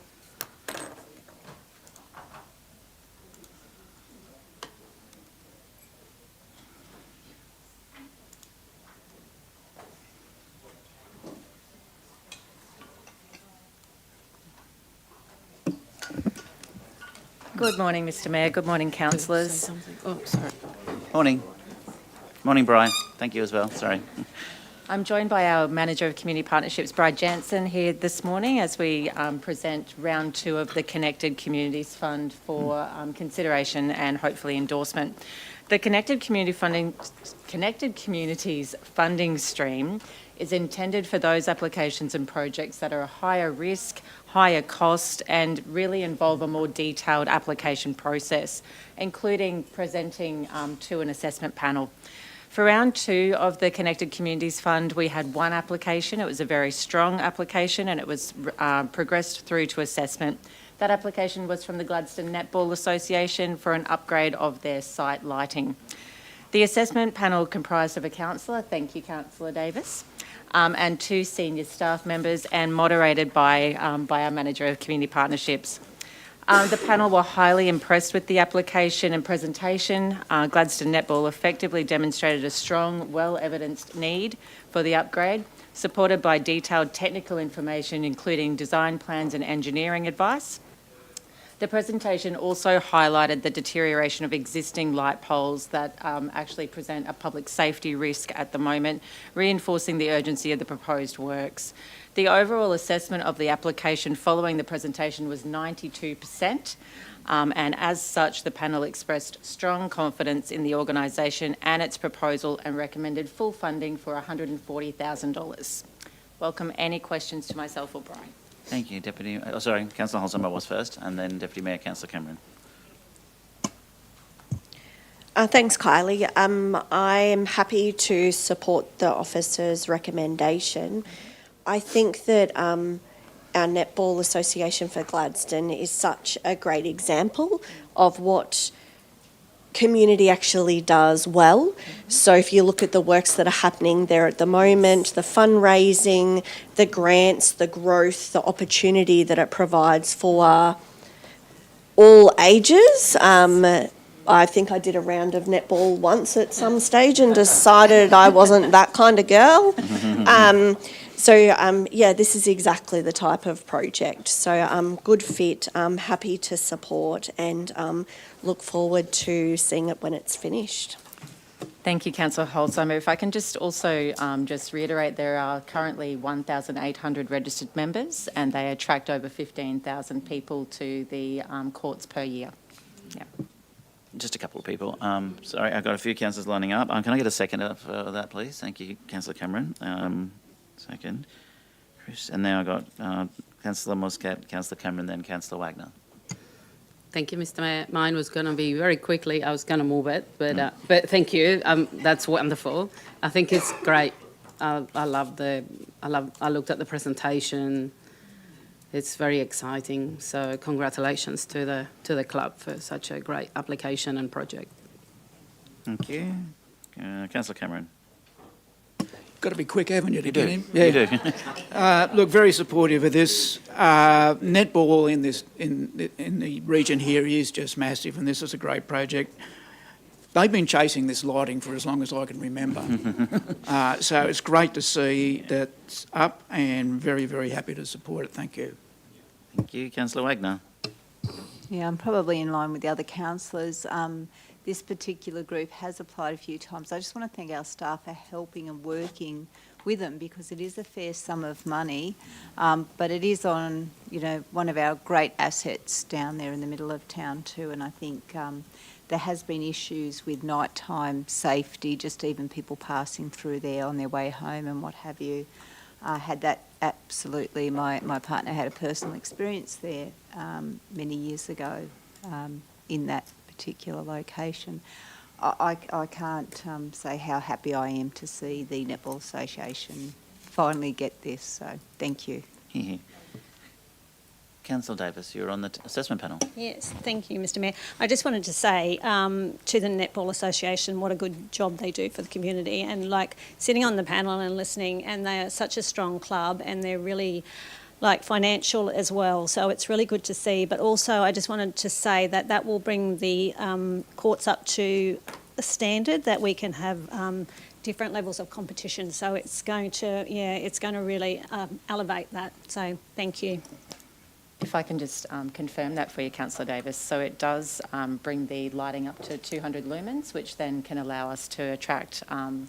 Good morning, Mr Mayor. Good morning, councillors. Oh, sorry. Morning. Morning, Brian. Thank you as well. Sorry. I'm joined by our Manager of Community Partnerships, Brian Jansen, here this morning as we present round 2 of the Connected Communities Fund for consideration and hopefully endorsement. The Connected Communities funding stream is intended for those applications and projects that are a higher risk, higher cost, and really involve a more detailed application process, including presenting to an assessment panel. For round 2 of the Connected Communities Fund, we had 1 application. It was a very strong application and it was progressed through to assessment. That application was from the Gladstone Netball Association for an upgrade of their site lighting. The assessment panel comprised of a councillor, thank you, Councillor Davis, and 2 senior staff members, and moderated by our Manager of Community Partnerships. The panel were highly impressed with the application and presentation. Gladstone Netball effectively demonstrated a strong, well-evidenced need for the upgrade, supported by detailed technical information, including design plans and engineering advice. The presentation also highlighted the deterioration of existing light poles that actually present a public safety risk at the moment, reinforcing the urgency of the proposed works. The overall assessment of the application following the presentation was 92%, and as such, the panel expressed strong confidence in the organisation and its proposal and recommended full funding for $140,000. Welcome any questions to myself or Brian. Thank you, Deputy. Councillor Holzheimer was first, and then Deputy Mayor Councillor Cameron. Thanks, Kylie. I am happy to support the officer's recommendation. I think that our Netball Association for Gladstone is such a great example of what community actually does well. So if you look at the works that are happening there at the moment, the fundraising, the grants, the growth, the opportunity that it provides for all ages. I think I did a round of netball once at some stage and decided I wasn't that kind of girl. Yeah, this is exactly the type of project. So good fit, happy to support and look forward to seeing it when it's finished. Thank you, Councillor Holzheimer. If I can just also just reiterate, there are currently 1,800 registered members and they attract over 15,000 people to the courts per year. Yeah. Just a couple of people. Sorry, I've got a few councillors lining up. Can I get a second for that, please? Thank you, Councillor Cameron. Second. Chris. And now I've got Councillor Muscat, Councillor Cameron, then Councillor Wagner. Thank you, Mr Mayor. Mine was going to be very quickly. I was going to move it, but thank you. That's wonderful. I think it's great. I looked at the presentation. It's very exciting. So congratulations to the club for such a great application and project. Thank you. Councillor Cameron. Got to be quick, haven't you, to You get do. him? You do. Look, very supportive of this. Netball in the region here is just massive, and this is a great project. They've been chasing this lighting for as long as I can remember. So it's great to see that's up, and very, very happy to support it. Thank you. Thank you. Councillor Wagner. Yeah, I'm probably in line with the other councillors. This particular group has applied a few times. I just want to thank our staff for helping and working with them, because it is a fair sum of money, but it is on, one of our great assets down there in the middle of town too, and I think there has been issues with nighttime safety, just even people passing through there on their way home and what have you. I had that absolutely, my partner had a personal experience there many years ago in that particular location. I can't say how happy I am to see the Netball Association finally get this, so thank you. Councillor Davis, you're on the assessment panel. Yes, thank you, Mr Mayor. I just wanted to say to the Netball Association what a good job they do for the community, and sitting on the panel and listening, and they are such a strong club, and they're really financial as well, so it's really good to see. But also I just wanted to say that will bring the courts up to a standard that we can have different levels of competition, so it's going to really elevate that, so thank you. If I can just confirm that for you, Councillor Davis. So it does bring the lighting up to 200 lumens, which then can allow us to attract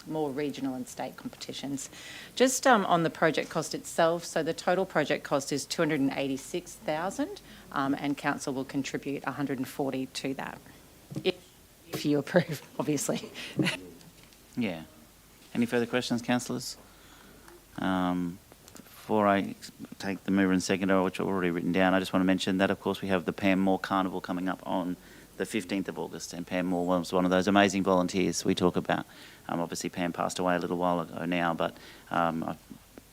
more regional and state competitions. Just on the project cost itself, so the total project cost is $286,000, and council will contribute $140 to that, if you approve, obviously. Yeah. Any further questions, councillors? Before I take the mover and seconder, which I've already written down, I just want to mention that, of course, we have the Pam Moore Carnival coming up on the 15th of August, and Pam Moore was one of those amazing volunteers we talk about. Obviously, Pam passed away a little while ago now, but I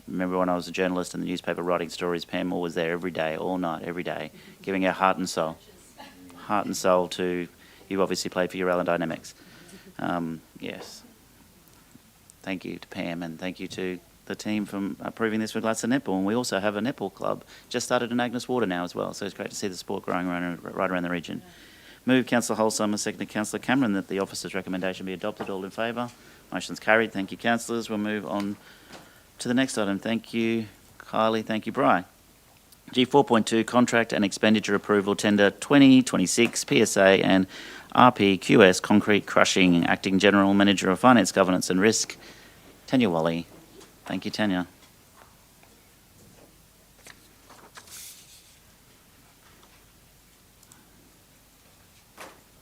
remember when I was a journalist in the newspaper writing stories, Pam Moore was there every day, all night, every day, giving her heart and soul to, you obviously played for your Allen Dynamics. Yes. Thank you to Pam, and thank you to the team from approving this for Gladstone Netball. And we also have a netball club just started in Agnes Water now as well, so it's great to see the sport growing right around the region. Move Councillor Holsum, seconded Councillor Cameron, that the officer's recommendation be adopted. All in favour? Motion's carried. Thank you, councillors. We'll move on to the next item. Thank you, Kylie. Thank you, Bri. G4.2, Contract and Expenditure Approval, Tender 2026, PSA and RPQS Concrete Crushing. Acting General Manager of Finance, Governance and Risk, Tanya Wally. Thank you, Tanya.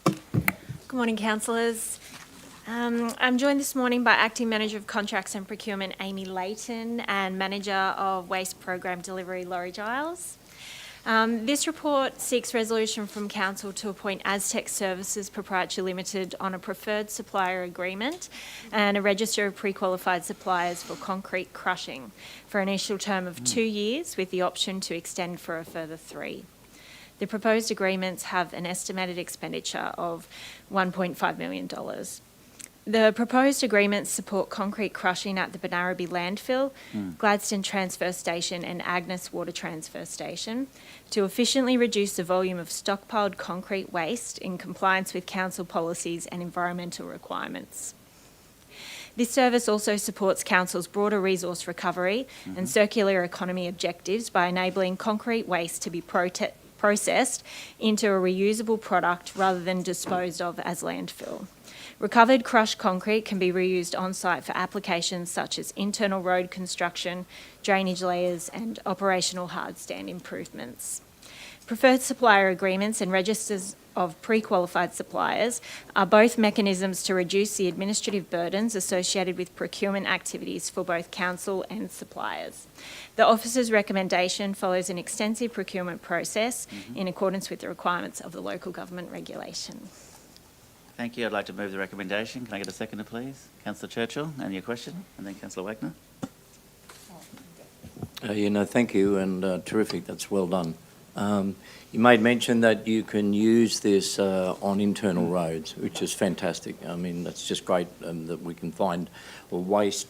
Good morning, councillors. I'm joined this morning by Acting Manager of Contracts and Procurement, Amy Layton, and Manager of Waste Program Delivery, Laurie Giles. This report seeks resolution from Council to appoint Aztec Services Proprietary Limited on a preferred supplier agreement and a register of pre-qualified suppliers for concrete crushing for an initial term of 2 years, with the option to extend for a further 3. The proposed agreements have an estimated expenditure of $1.5 million. The proposed agreements support concrete crushing at the Bunarabi Landfill, Gladstone Transfer Station and Agnes Water Transfer Station to efficiently reduce the volume of stockpiled concrete waste in compliance with council policies and environmental requirements. This service also supports council's broader resource recovery and circular economy objectives by enabling concrete waste to be processed into a reusable product rather than disposed of as landfill. Recovered crushed concrete can be reused on-site for applications such as internal road construction, drainage layers and operational hard stand improvements. Preferred supplier agreements and registers of pre-qualified suppliers are both mechanisms to reduce the administrative burdens associated with procurement activities for both council and suppliers. The officer's recommendation follows an extensive procurement process in accordance with the requirements of the local government regulation. Thank you. I'd like to move the recommendation. Can I get a seconder, please? Councillor Churchill, and your question, and then Councillor Wagner. Thank you, and terrific. That's well done. You made mention that you can use this on internal roads, which is fantastic. I mean, that's just great that we can find waste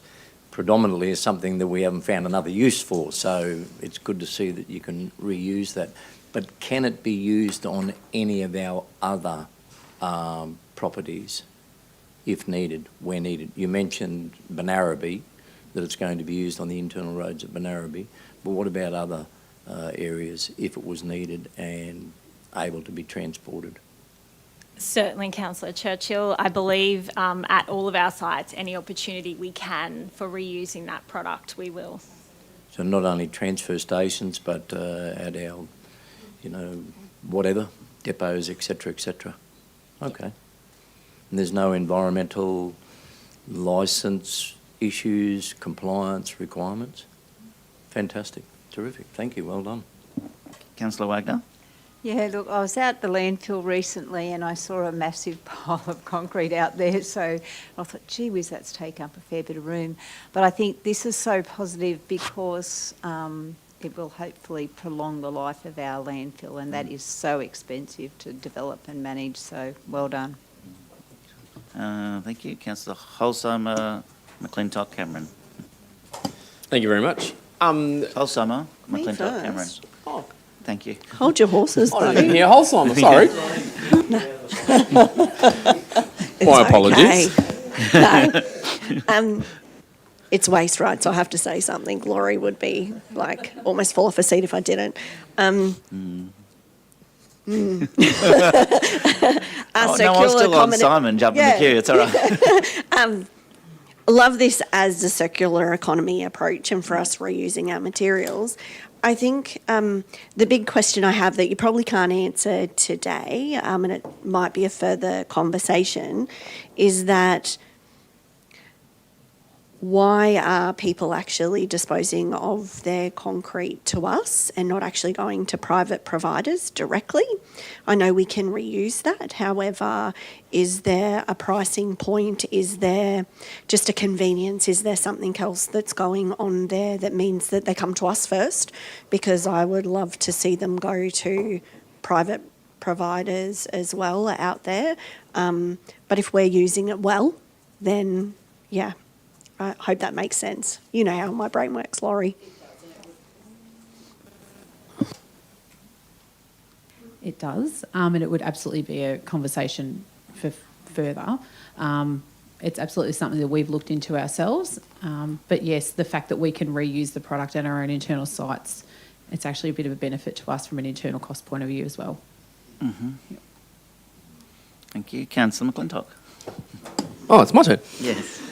predominantly is something that we haven't found another use for, so it's good to see that you can reuse that. But can it be used on any of our other properties, if needed, where needed? You mentioned Benarabi, that it's going to be used on the internal roads at Benarabi, but what about other areas if it was needed and able to be transported? Certainly, Councillor Churchill. I believe at all of our sites, any opportunity we can for reusing that product, we will. So not only transfer stations, but at our, whatever, depots, etc., etc. Okay. And there's no environmental licence issues, compliance requirements? Fantastic. Terrific. Thank you. Well done. Councillor Wagner. Yeah, look, I was out the landfill recently and I saw a massive pile of concrete out there, so I thought, gee whiz, that's taken up a fair bit of room. But I think this is so positive because it will hopefully prolong the life of our landfill, and that is so expensive to develop and manage, so well done. Thank you. Councillor Holzheimer, McClintock, Cameron. Thank you very much. Holzheimer, Me McClintock, Cameron. first. Oh, Thank you. Hold your horses, I didn't buddy. hear Holzheimer, sorry. My apologies. No. It's waste, right? So I have to say something. Glory would be like almost fall off a seat if I didn't. Oh, no, I was still on Simon jumping the queue. It's all right. I love this as a circular economy approach and for us reusing our materials. I think the big question I have that you probably can't answer today, and it might be a further conversation, is that why are people actually disposing of their concrete to us and not actually going to private providers directly? I know we can reuse that. However, is there a pricing point? Is there just a convenience? Is there something else that's going on there that means that they come to us first? Because I would love to see them go to private providers as well out there. But if we're using it well, then yeah. I hope that makes sense. You know how my brain works, Laurie. It does, and it would absolutely be a conversation for further. It's absolutely something that we've looked into ourselves. But yes, the fact that we can reuse the product at our own internal sites, it's actually a bit of a benefit to us from an internal cost point of view as well. Mm-hmm. Yep. Thank you. Councillor McClintock. Oh, it's my turn. Yes.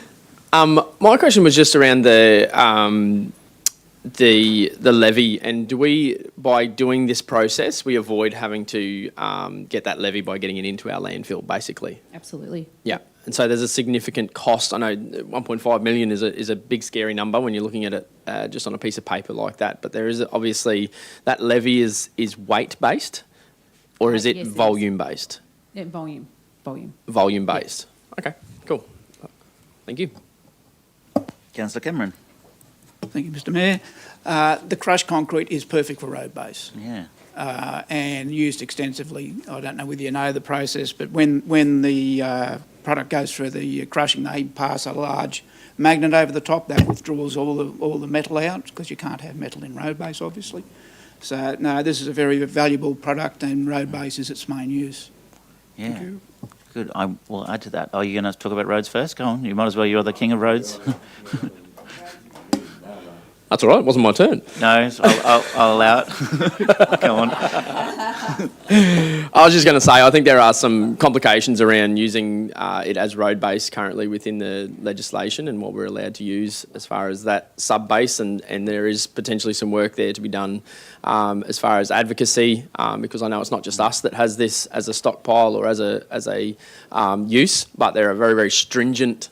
My question was just around the levy, and do we, by doing this process, we avoid having to get that levy by getting it into our landfill, basically? Absolutely. Yeah, and so there's a significant cost. I know 1.5 million is a big scary number when you're looking at it just on a piece of paper like that, but there is obviously, that levy is weight based, or is it Yes, volume based? Yeah, volume. Volume based. Okay, cool. Thank you. Councillor Cameron. Thank you, Mr Mayor. The crushed concrete is perfect for road base. Yeah. And used extensively. I don't know whether you know the process, but when the product goes through the crushing, they pass a large magnet over the top that withdraws all the metal out, because you can't have metal in road base, obviously. So no, this is a very valuable product, and road base is its main use. Yeah. Thank you. Good. I will add to that. Are you going to talk about roads first? Go on. You might as well. You're the king of roads. That's all right. It wasn't my turn. No, I'll allow it. Go on. I was just going to say, I think there are some complications around using it as road base currently within the legislation and what we're allowed to use as far as that sub base, and there is potentially some work there to be done as far as advocacy, because I know it's not just us that has this as a stockpile or as a use, but there are very, very stringent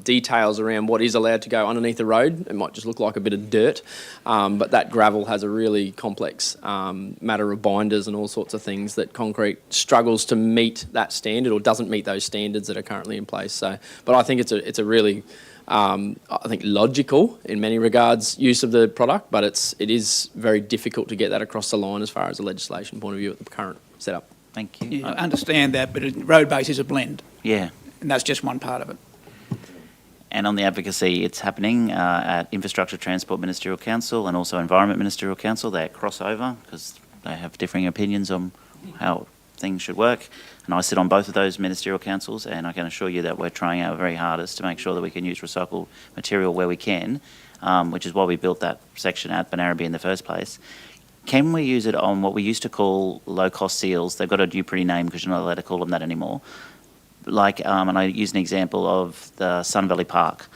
details around what is allowed to go underneath the road. It might just look like a bit of dirt, but that gravel has a really complex matter of binders and all sorts of things that concrete struggles to meet that standard or doesn't meet those standards that are currently in place. So, but I think it's a really I think logical in many regards use of the product, but it is very difficult to get that across the line as far as a legislation point of view at the current setup. Thank you. Yeah, I understand that, but road base is a blend, Yeah. and that's just one part of it. And on the advocacy, it's happening at Infrastructure Transport Ministerial Council and also Environment Ministerial Council. They cross over because they have differing opinions on how things should work. And I sit on both of those ministerial councils, and I can assure you that we're trying our very hardest to make sure that we can use recycled material where we can, which is why we built that section at Banaraby in the first place. Can we use it on what we used to call low-cost seals? They've got a new pretty name because you're not allowed to call them that anymore. Like, and I use an example of the Sun Valley Park.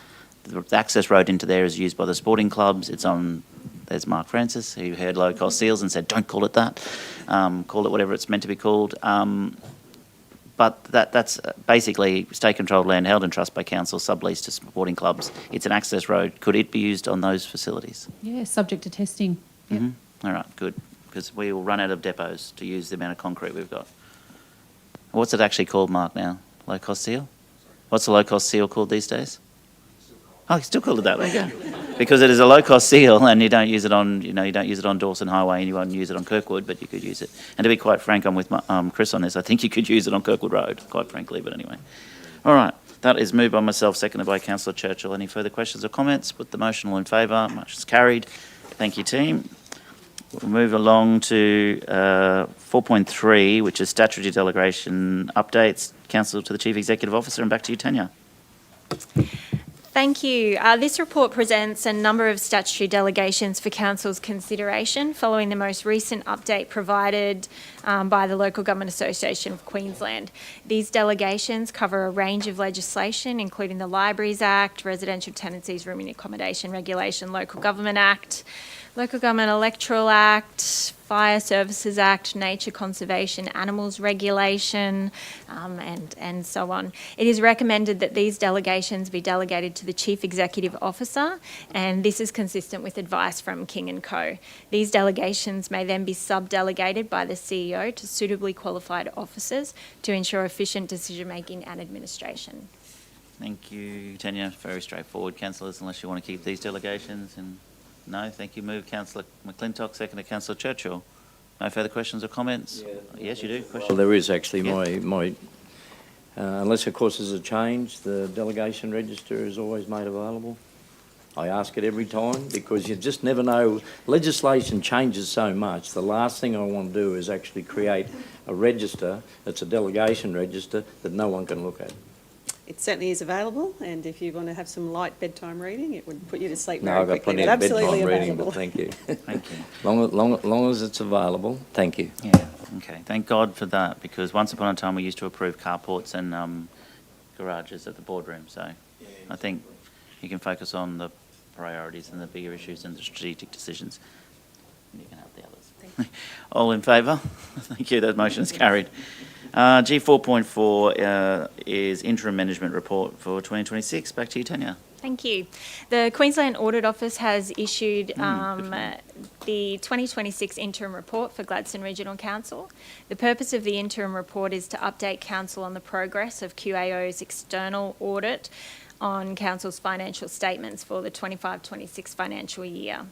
The access road into there is used by the sporting clubs. It's on, there's Mark Francis, who heard low-cost seals and said, don't call it that. Call it whatever it's meant to be called. But that's basically state-controlled land held in trust by council, subleased to sporting clubs. It's an access road. Could it be used on those facilities? Yeah, subject to testing. Yep. Mm-hmm. All right, good. Because we will run out of depots to use the amount of concrete we've got. What's it actually called, Mark, now? Low-cost seal? What's the low-cost seal called these days? Oh, you still call it that. There you go. Because it is a low-cost seal, and you don't use it on, you don't use it on Dawson Highway, and you won't use it on Kirkwood, but you could use it. And to be quite frank, I'm with Chris on this. I think you could use it on Kirkwood Road, quite frankly. But anyway, all right. That is moved by myself, seconded by Councillor Churchill. Any further questions or comments? Put the motion all in favour. Motion is carried. Thank you, team. We'll move along to 4.3, which is statutory delegation updates. Council to the Chief Executive Officer, and back to you, Tanya. Thank you. This report presents a number of statutory delegations for Council's consideration following the most recent update provided by the Local Government Association of Queensland. These delegations cover a range of legislation, including the Libraries Act, Residential Tenancies, Room and Accommodation Regulation, Local Government Act, Local Government Electoral Act, Fire Services Act, Nature Conservation, Animals Regulation, and so on. It is recommended that these delegations be delegated to the Chief Executive Officer, and this is consistent with advice from King & Co. These delegations may then be sub-delegated by the CEO to suitably qualified officers to ensure efficient decision-making and administration. Thank you, Tanya. Very straightforward, councillors, unless you want to keep these delegations. And no, thank you. Move Councillor McClintock, seconded Councillor Churchill. No further questions or comments? Yeah. Yes, you do. Question? Well, there is actually Yeah. unless of course there's a change, the delegation register is always made available. I ask it every time because you just never know. Legislation changes so much. The last thing I want to do is actually create a register that's a delegation register that no one can look at. It certainly is available, and if you want to have some light bedtime reading, it would put you to sleep No, very I've got quickly. plenty But of absolutely bedtime reading, available. but thank you. Thank you. Long as it's available, thank you. Yeah, okay. Thank God for that, because once upon a time we used to approve carports and garages at the boardroom. So I think you can focus on the priorities and the bigger issues and the strategic decisions. And you can have the others. Thank you. All in favour? Thank you. That motion is carried. G4.4 is interim management report for 2026. Back to you, Tanya. Thank you. The Queensland Audit Office has issued the 2026 interim report for Gladstone Regional Council. The purpose of the interim report is to update Council on the progress of QAO's external audit on Council's financial statements for the 25-26 financial year.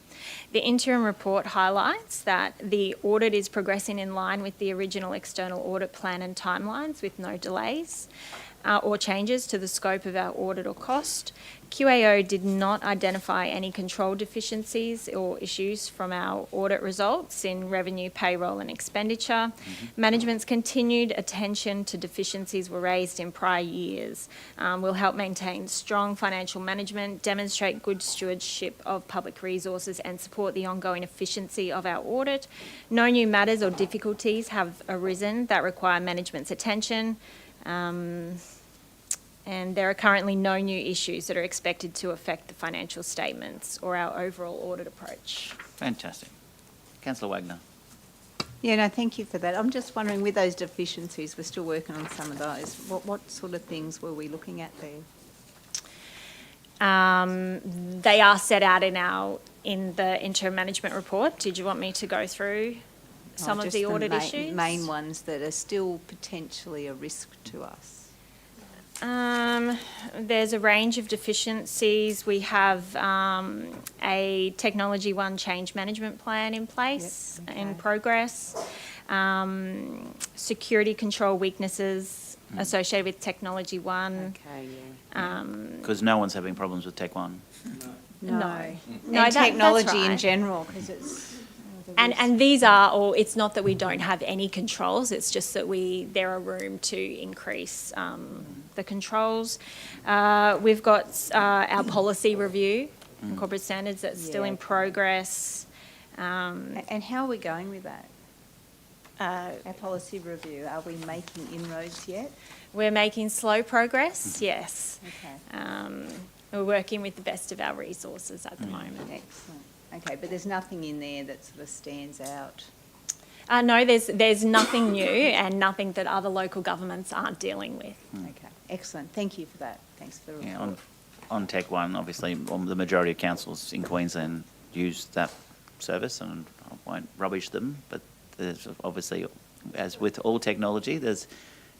The interim report highlights that the audit is progressing in line with the original external audit plan and timelines with no delays or changes to the scope of our audit or cost. QAO did not identify any control deficiencies or issues from our audit results in revenue, payroll and expenditure. Management's continued attention to deficiencies were raised in prior years. Will help maintain strong financial management, demonstrate good stewardship of public resources and support the ongoing efficiency of our audit. No new matters or difficulties have arisen that require management's attention. And there are currently no new issues that are expected to affect the financial statements or our overall audit approach. Fantastic. Councillor Wagner. Yeah, no, thank you for that. I'm just wondering, with those deficiencies, we're still working on some of those. What sort of things were we looking at there? They are set out in the interim management report. Did you want me to go through some of Just the audit main, issues? main ones that are still potentially a risk to us. There's a range of deficiencies. We have a Technology One change management plan in place, in progress. Security control weaknesses associated with Technology One. Okay, yeah. Because no one's having problems with Tech One. No. And technology in general, because it's... And these are all, it's not that we don't have any controls, it's just that there are room to increase the controls. We've got our policy review, corporate standards, that's still in progress. And how are we going with that? Our policy review, are we making inroads yet? We're making slow progress, yes. Okay. We're working with the best of our resources at the moment. Excellent. Okay, but there's nothing in there that sort of stands out? No, there's nothing new and nothing that other local governments aren't dealing with. Okay, excellent. Thank you for that. Thanks for the report. Yeah, on Tech One, obviously, the majority of councils in Queensland use that service, and I won't rubbish them, but there's obviously, as with all technology, there's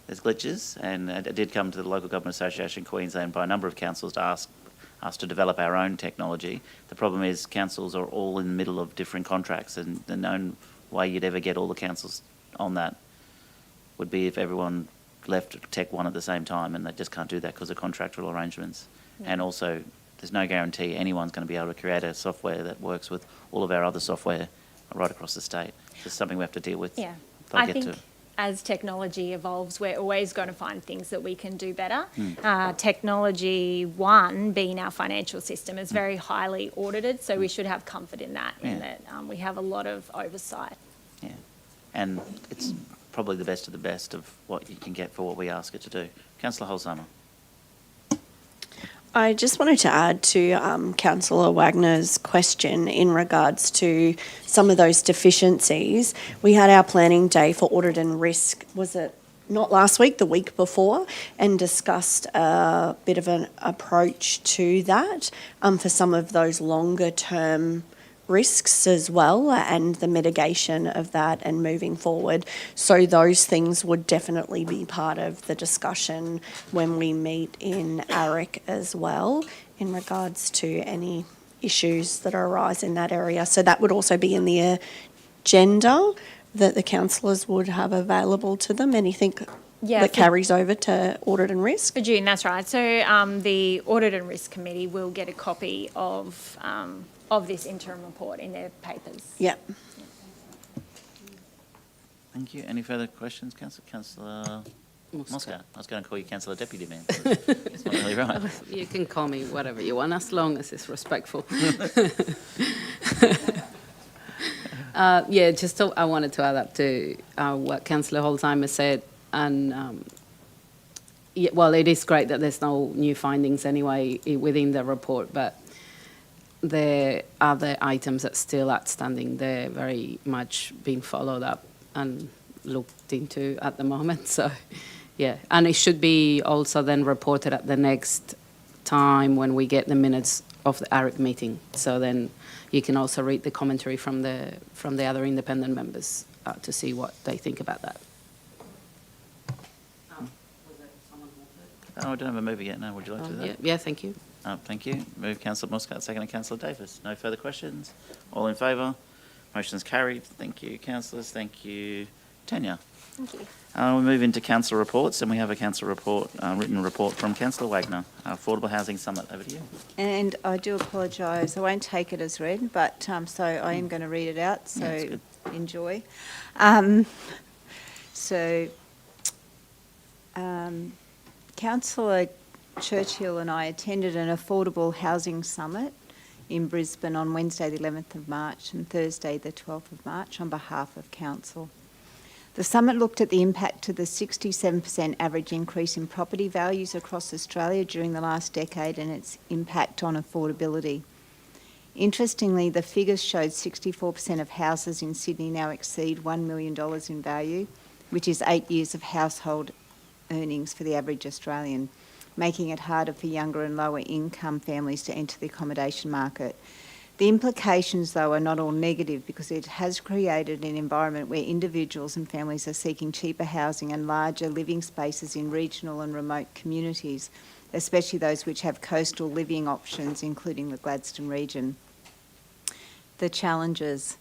glitches, and it did come to the Local Government Association in Queensland by a number of councils to ask us to develop our own technology. The problem is councils are all in the middle of different contracts, and the known way you'd ever get all the councils on that would be if everyone left Tech One at the same time, and they just can't do that because of contractual arrangements. Yeah. And also, there's no guarantee anyone's going to be able to create a software that works with all of our other software right across the state. It's something we have to deal with. Yeah, I think as technology evolves, we're always going to find things that we can do better. Technology One, being our financial system, is very highly audited, so we should have comfort in that, in that we have a lot of oversight. Yeah, and it's probably the best of what you can get for what we ask it to do. Councillor Holzheimer. I just wanted to add to Councillor Wagner's question in regards to some of those deficiencies. We had our planning day for audit and risk, was it not last week, the week before, and discussed a bit of an approach to that for some of those longer term risks as well, and the mitigation of that and moving forward. So those things would definitely be part of the discussion when we meet in ARIC as well, in regards to any issues that arise in that area. So that would also be in the agenda that the councillors would have available to them. Anything that carries over to audit and risk? For June, that's right. So the Audit and Risk Committee will get a copy of this interim report in their papers. Yep. Thank you. Any further questions, Councillor Moscat? I was going to call you Councillor Deputy Man. It's not really right. You can call me whatever you want, as long as it's respectful. I wanted to add up to what Councillor Holzheimer said, and it is great that there's no new findings anyway within the report, but there are other items that's still outstanding. They're very much being followed up and looked into at the moment. So, yeah, and it should be also then reported at the next time when we get the minutes of the ARIC meeting. So then you can also read the commentary from the other independent members to see what they think about that. Oh, I don't have a movie yet. No, would you like to do that? Yeah, thank you. Thank you. Move Councillor Muscat, second Councillor Davis. No further questions? All in favour? Motion's carried. Thank you, councillors. Thank you, Tanya. Thank you. We move into council reports, and we have a council report, written report from Councillor Wagner. Affordable Housing Summit. Over to you. And I do apologise. I won't take it as read, but so I am going to read it out. So enjoy. Councillor Churchill and I attended an affordable housing summit in Brisbane on Wednesday the 11th of March and Thursday the 12th of March on behalf of Council. The summit looked at the impact to the 67% average increase in property values across Australia during the last decade and its impact on affordability. Interestingly, the figures showed 64% of houses in Sydney now exceed $1 million in value, which is 8 years of household earnings for the average Australian, making it harder for younger and lower income families to enter the accommodation market. The implications, though, are not all negative because it has created an environment where individuals and families are seeking cheaper housing and larger living spaces in regional and remote communities, especially those which have coastal living options, including the Gladstone region. The challenges.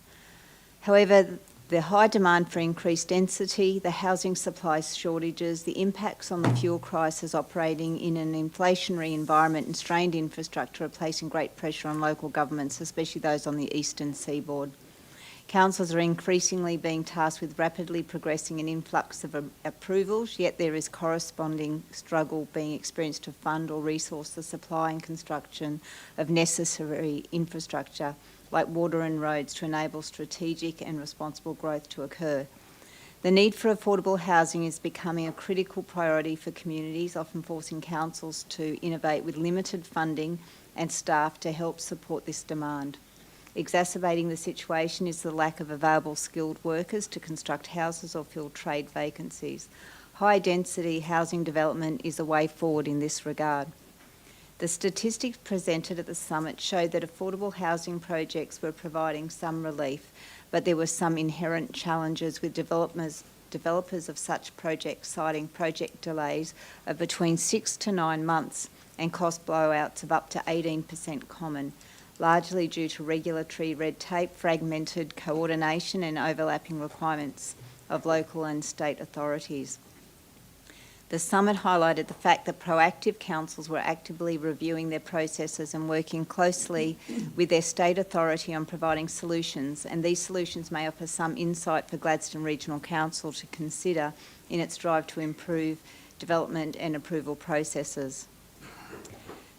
However, the high demand for increased density, the housing supply shortages, the impacts on the fuel crisis operating in an inflationary environment and strained infrastructure are placing great pressure on local governments, especially those on the eastern seaboard. Councils are increasingly being tasked with rapidly progressing an influx of approvals, yet there is corresponding struggle being experienced to fund or resource the supply and construction of necessary infrastructure like water and roads to enable strategic and responsible growth to occur. The need for affordable housing is becoming a critical priority for communities, often forcing councils to innovate with limited funding and staff to help support this demand. Exacerbating the situation is the lack of available skilled workers to construct houses or fill trade vacancies. High density housing development is a way forward in this regard. The statistics presented at the summit showed that affordable housing projects were providing some relief, but there were some inherent challenges with developers of such projects citing project delays of between 6 to 9 months and cost blowouts of up to 18% common, largely due to regulatory red tape, fragmented coordination and overlapping requirements of local and state authorities. The summit highlighted the fact that proactive councils were actively reviewing their processes and working closely with their state authority on providing solutions, and these solutions may offer some insight for Gladstone Regional Council to consider in its drive to improve development and approval processes.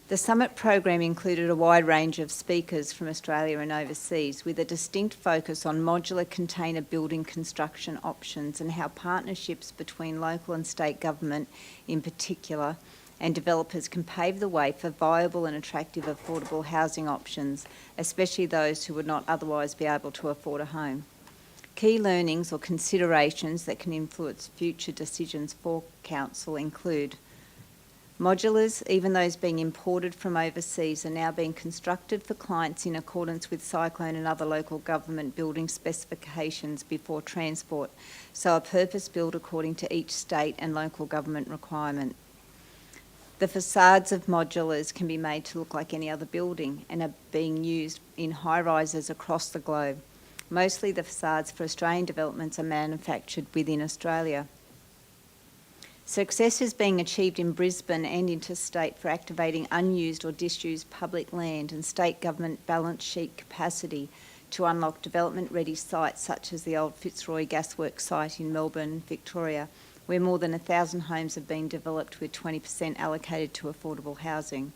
The summit program included a wide range of speakers from Australia and overseas with a distinct focus on modular container building construction options and how partnerships between local and state government in particular and developers can pave the way for viable and attractive affordable housing options, especially those who would not otherwise be able to afford a home. Key learnings or considerations that can influence future decisions for Council include modulars, even those being imported from overseas, are now being constructed for clients in accordance with Cyclone and other local government building specifications before transport, so are purpose-built according to each state and local government requirement. The facades of modulars can be made to look like any other building and are being used in high-rises across the globe. Mostly the facades for Australian developments are manufactured within Australia. Success is being achieved in Brisbane and interstate for activating unused or disused public land and state government balance sheet capacity to unlock development-ready sites such as the old Fitzroy Gasworks site in Melbourne, Victoria, where more than 1,000 homes have been developed with 20% allocated to affordable housing.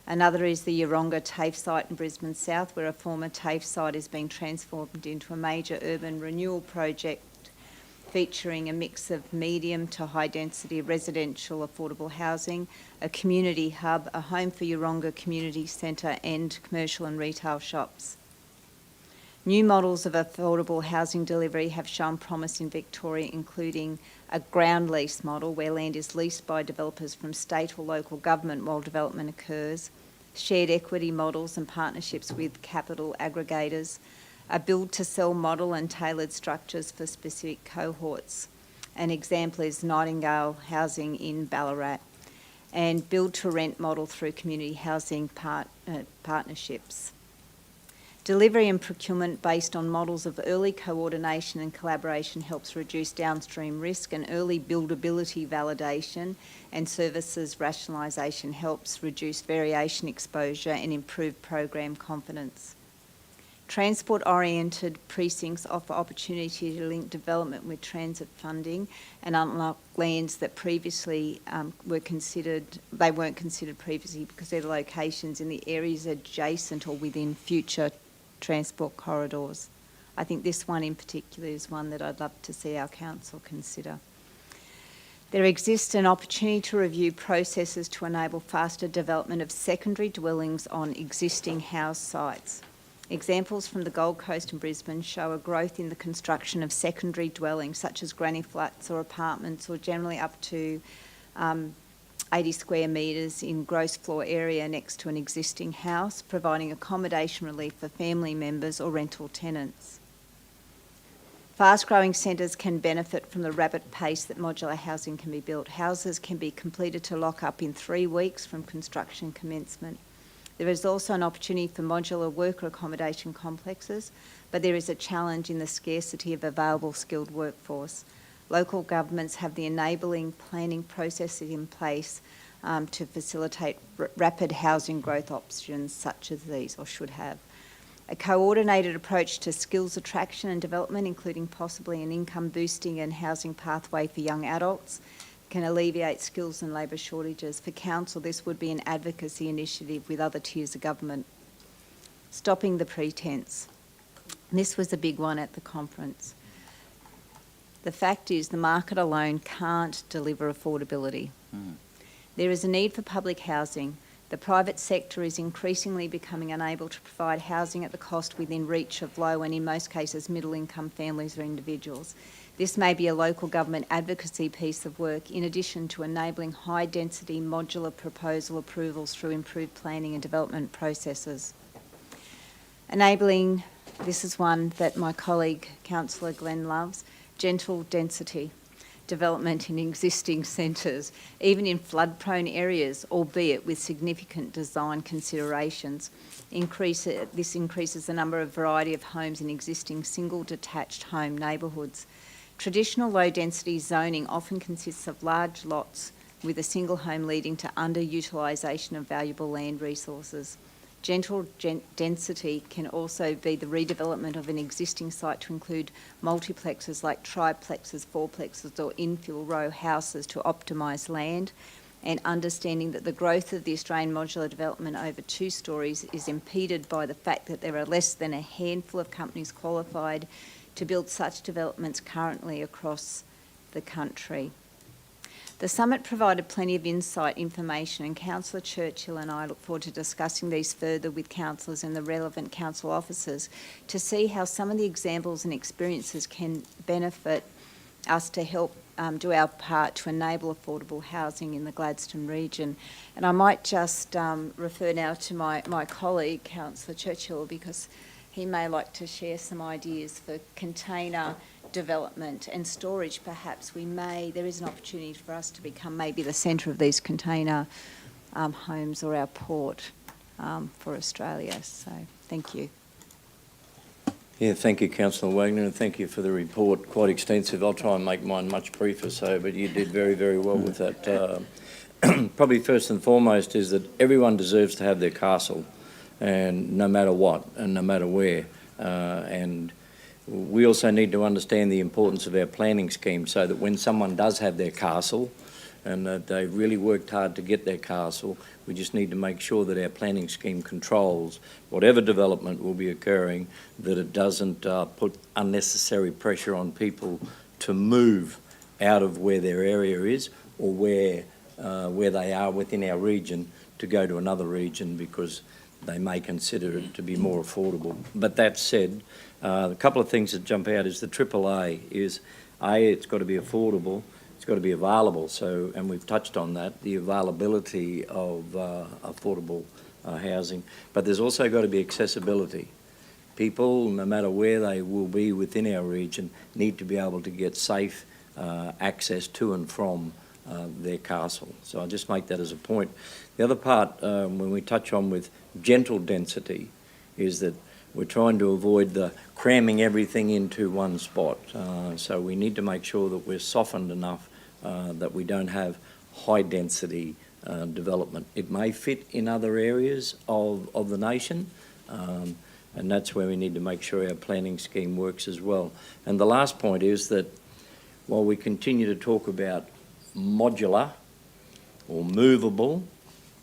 Another is the Yeronga TAFE site in Brisbane South, where a former TAFE site is being transformed into a major urban renewal project featuring a mix of medium to high density residential affordable housing, a community hub, a home for Yeronga Community Centre and commercial and retail shops. New models of affordable housing delivery have shown promise in Victoria, including a ground lease model where land is leased by developers from state or local government while development occurs, shared equity models and partnerships with capital aggregators, a build-to-sell model and tailored structures for specific cohorts. An example is Nightingale Housing in Ballarat, and build-to-rent model through community housing partnerships. Delivery and procurement based on models of early coordination and collaboration helps reduce downstream risk, and early buildability validation and services rationalisation helps reduce variation exposure and improve program confidence. Transport-oriented precincts offer opportunity to link development with transit funding and unlock lands that previously weren't considered previously because they're locations in the areas adjacent or within future transport corridors. I think this one in particular is one that I'd love to see our council consider. There exists an opportunity to review processes to enable faster development of secondary dwellings on existing house sites. Examples from the Gold Coast and Brisbane show a growth in the construction of secondary dwellings such as granny flats or apartments, or generally up to 80 square metres in gross floor area next to an existing house, providing accommodation relief for family members or rental tenants. Fast-growing centres can benefit from the rapid pace that modular housing can be built. Houses can be completed to lock up in 3 weeks from construction commencement. There is also an opportunity for modular worker accommodation complexes, but there is a challenge in the scarcity of available skilled workforce. Local governments have the enabling planning processes in place to facilitate rapid housing growth options such as these, or should have. A coordinated approach to skills attraction and development, including possibly an income boosting and housing pathway for young adults, can alleviate skills and labour shortages. For council, this would be an advocacy initiative with other tiers of government. Stopping the pretense. This was a big one at the conference. The fact is the market alone can't deliver affordability. There is a need for public housing. The private sector is increasingly becoming unable to provide housing at the cost within reach of low and in most cases middle income families or individuals. This may be a local government advocacy piece of work in addition to enabling high density modular proposal approvals through improved planning and development processes. Enabling, this is one that my colleague Councillor Glenn loves, gentle density development in existing centres, even in flood-prone areas, albeit with significant design considerations. This increases the number of variety of homes in existing single detached home neighbourhoods. Traditional low-density zoning often consists of large lots with a single home leading to underutilisation of valuable land resources. Gentle density can also be the redevelopment of an existing site to include multiplexes like triplexes, fourplexes or infill row houses to optimise land, and understanding that the growth of the Australian modular development over 2 storeys is impeded by the fact that there are less than a handful of companies qualified to build such developments currently across the country. The summit provided plenty of insight, information, and Councillor Churchill and I look forward to discussing these further with councillors and the relevant council officers to see how some of the examples and experiences can benefit us to help do our part to enable affordable housing in the Gladstone region. And I might just refer now to my colleague, Councillor Churchill, because he may like to share some ideas for container development and storage. Perhaps there is an opportunity for us to become maybe the centre of these container homes or our port for Australia. So thank you. Yeah, thank you, Councillor Wagner, and thank you for the report. Quite extensive. I'll try and make mine much briefer, but you did very, very well with that. Probably first and foremost is that everyone deserves to have their castle, and no matter what and no matter where. And we also need to understand the importance of our planning scheme so that when someone does have their castle and that they've really worked hard to get their castle, we just need to make sure that our planning scheme controls whatever development will be occurring, that it doesn't put unnecessary pressure on people to move out of where their area is or where they are within our region to go to another region because they may consider it to be more affordable. But that said, a couple of things that jump out is the AAA is, it's got to be affordable, it's got to be available. So, and we've touched on that, the availability of affordable housing. But there's also got to be accessibility. People, no matter where they will be within our region, need to be able to get safe access to and from their castle. So I'll just make that as a point. The other part, when we touch on with gentle density, is that we're trying to avoid the cramming everything into one spot. So we need to make sure that we're softened enough that we don't have high density development. It may fit in other areas of the nation, and that's where we need to make sure our planning scheme works as well. And the last point is that while we continue to talk about modular or movable,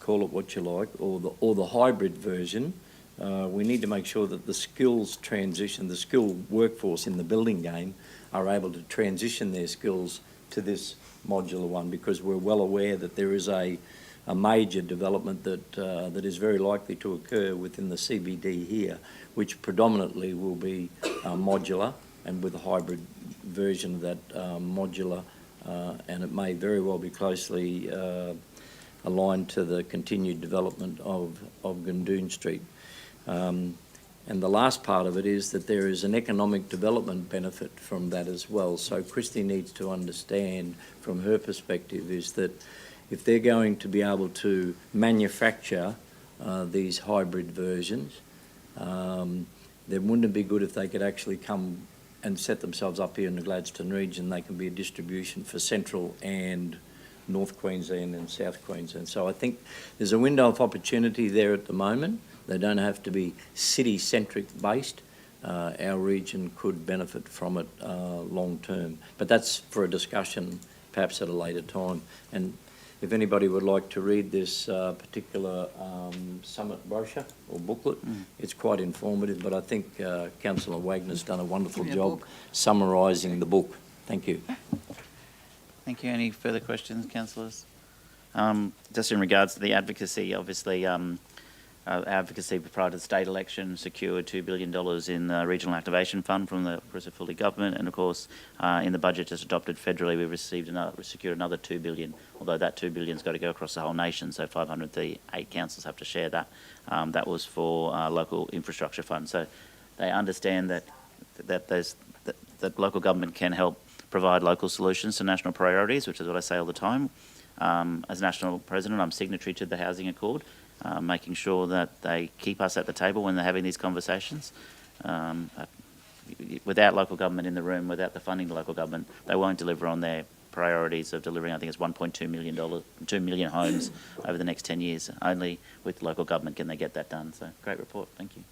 call it what you like, or the hybrid version, we need to make sure that the skills transition, the skilled workforce in the building game are able to transition their skills to this modular one, because we're well aware that there is a a major development that is very likely to occur within the CBD here, which predominantly will be modular and with a hybrid version of that modular, and it may very well be closely aligned to the continued development of Gundoon Street. And the last part of it is that there is an economic development benefit from that as well. So Christy needs to understand from her perspective is that if they're going to be able to manufacture these hybrid versions, then wouldn't it be good if they could actually come and set themselves up here in the Gladstone region? They can be a distribution for Central and North Queensland and South Queensland. So I think there's a window of opportunity there at the moment. They don't have to be city-centric based. Our region could benefit from it long term. But that's for a discussion perhaps at a later time. And if anybody would like to read this particular summit brochure or booklet, it's quite informative, but I think Councillor Wagner's done a wonderful job summarising the book. Thank you. Thank you. Any further questions, councillors? Just in regards to the advocacy, obviously, advocacy prior to the state election secured $2 billion in the Regional Activation Fund from the Progressive Fully government, and of course, in the budget just adopted federally, we secured another $2 billion. Although that $2 billion's got to go across the whole nation, so 538 councils have to share that. That was for local infrastructure funds. So they understand that local government can help provide local solutions to national priorities, which is what I say all the time. As National President, I'm signatory to the Housing Accord, making sure that they keep us at the table when they're having these conversations. Without local government in the room, without the funding to local government, they won't deliver on their priorities of delivering, I think it's $1.2 million, 2 million homes over the next 10 years. Only with local government can they get that done. So, great report. Thank you.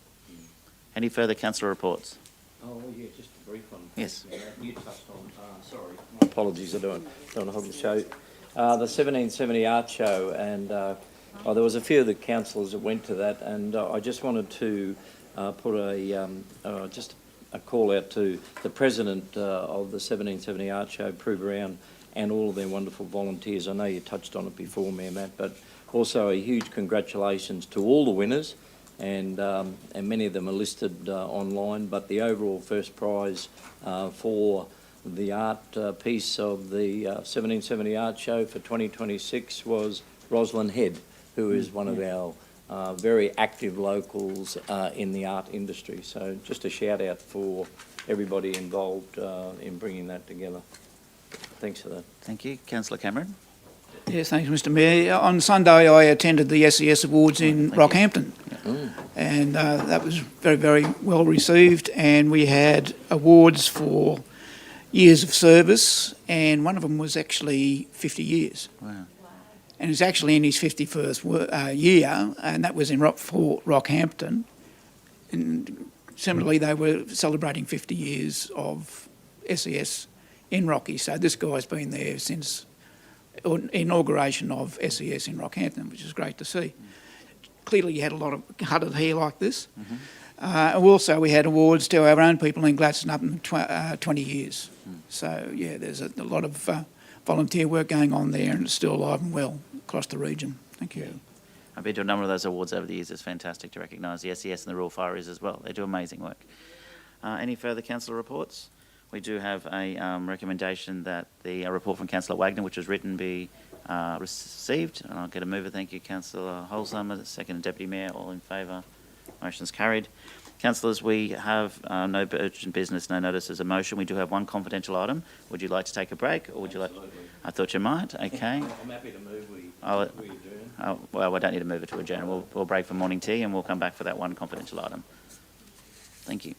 Any further councillor reports? Oh, yeah, just a brief one. Yes. You touched on, sorry, my apologies, I don't want to hog the show. The 1770 Art Show, and there was a few of the councillors that went to that, and I just wanted to put just a call out to the president of the 1770 Art Show, Prue Brown, and all of their wonderful volunteers. I know you touched on it before, Mayor Matt, but also a huge congratulations to all the winners, and many of them are listed online, but the overall first prize for the art piece of the 1770 Art Show for 2026 was Rosalind Head, who is one of our very active locals in the art industry. So just a shout out for everybody involved in bringing that together. Thanks for that. Thank you. Councillor Cameron. Yes, thanks, Mr Mayor. On Sunday, I attended the SES Awards in Rockhampton, and that was very, very well received, and we had awards for years of service, and one of them was actually 50 years. Wow. And he's actually in his 51st year, and that was for Rockhampton. And similarly, they were celebrating 50 years of SES in Rocky. So this guy's been there since inauguration of SES in Rockhampton, which is great to see. Clearly, you had a lot of cutted hair like this. Also, we had awards to our own people in Gladstone up in 20 years. So, yeah, there's a lot of volunteer work going on there, and it's still alive and well across the region. Thank you. I've been to a number of those awards over the years. It's fantastic to recognise the SES and the Royal Fireys as well. They do amazing work. Any further councillor reports? We do have a recommendation that the report from Councillor Wagner, which was written, be received. And I'll get a mover. Thank you, Councillor Holzheimer. Second, Deputy Mayor. All in favour. Motion's carried. Councillors, we have no urgent business, no notices of motion. We do have one confidential item. Would you like to take a break, or would you like? I thought you might. Okay. I'm happy to move. We adjourn. Well, we don't need to move it to adjourn. We'll break for morning tea, and we'll come back for that one confidential item. Thank you.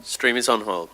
Stream is on hold.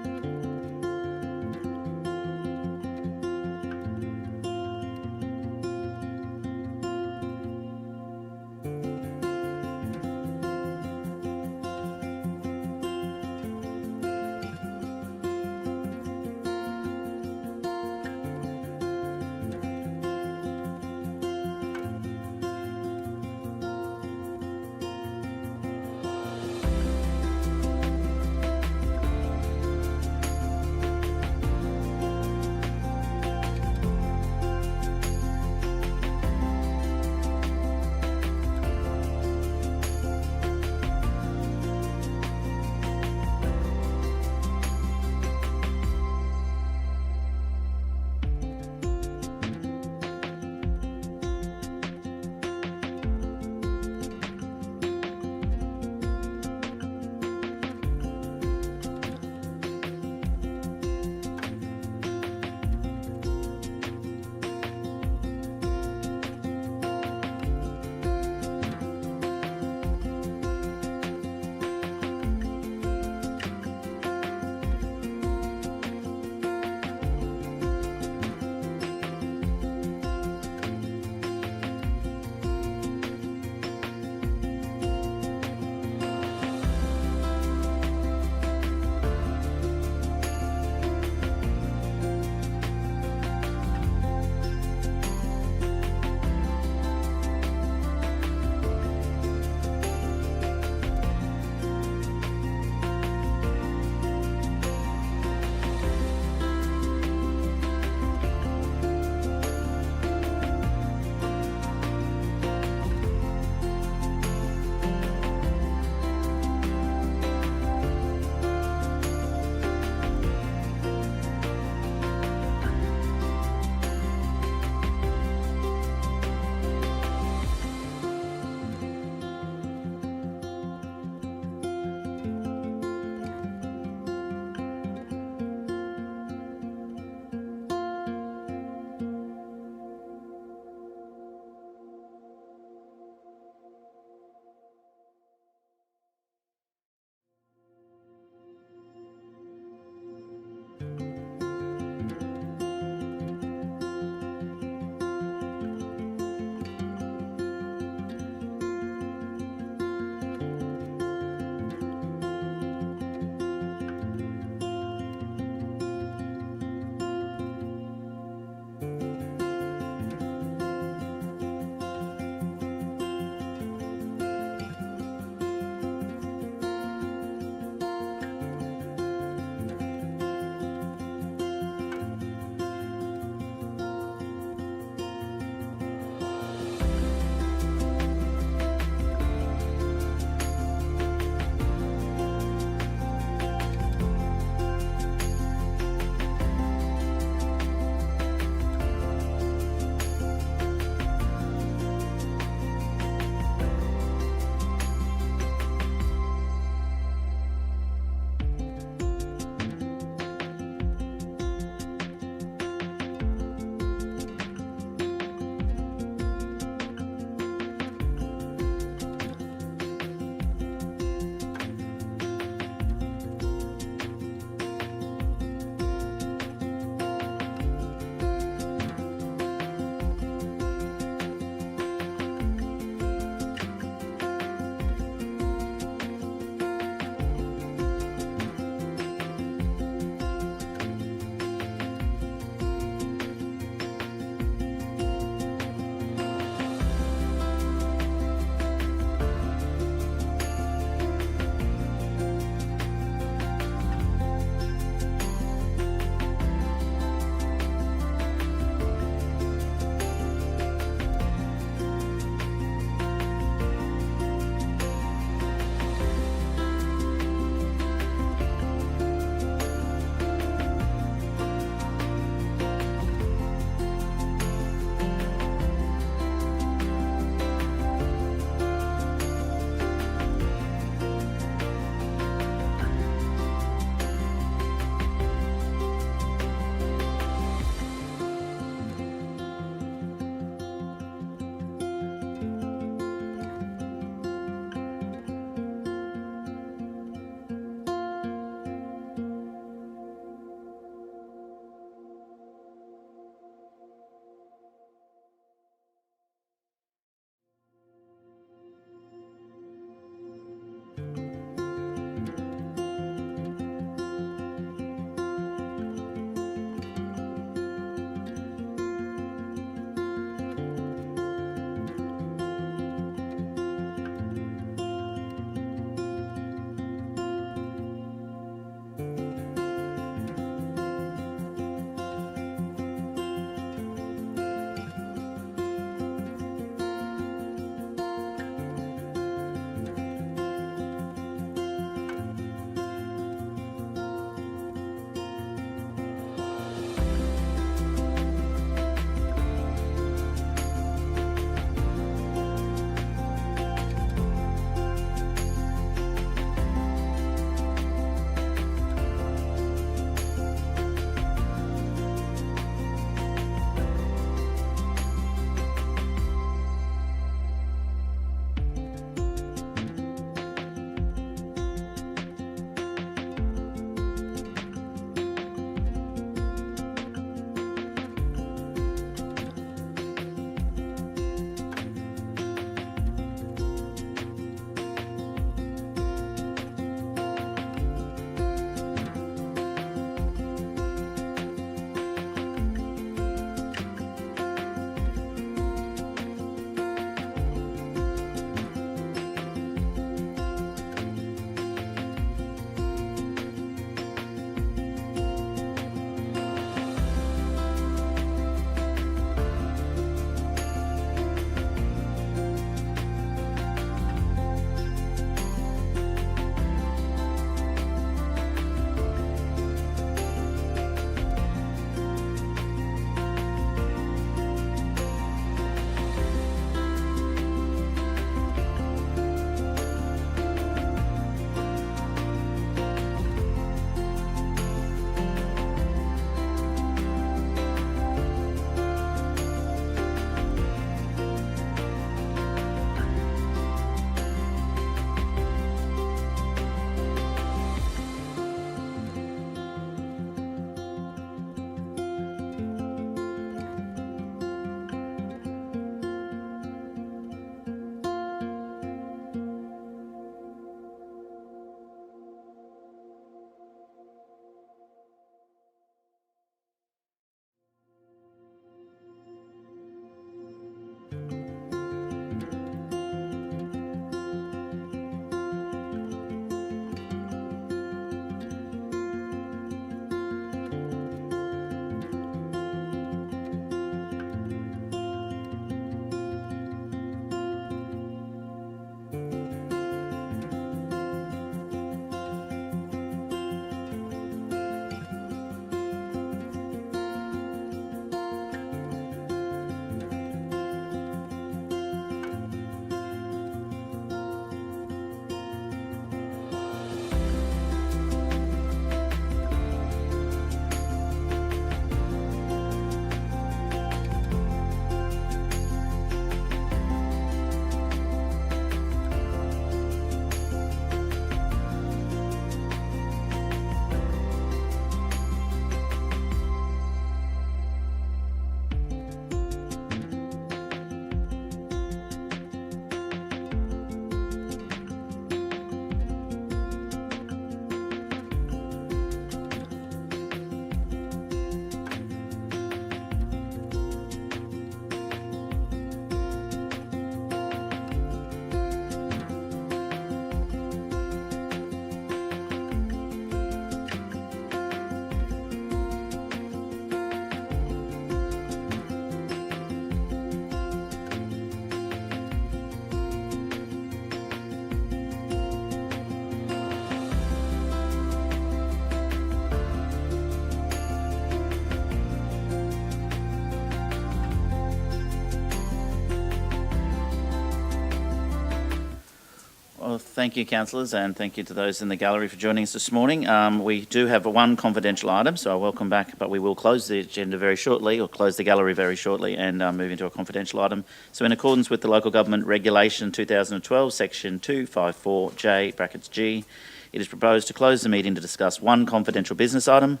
Thank you, councillors, and thank you to those in the gallery for joining us this morning. We do have one confidential item, so I welcome back, but we will close the agenda very shortly, or close the gallery very shortly, and move into a confidential item. So in accordance with the Local Government Regulation 2012, Section 254J, brackets G, it is proposed to close the meeting to discuss one confidential business item.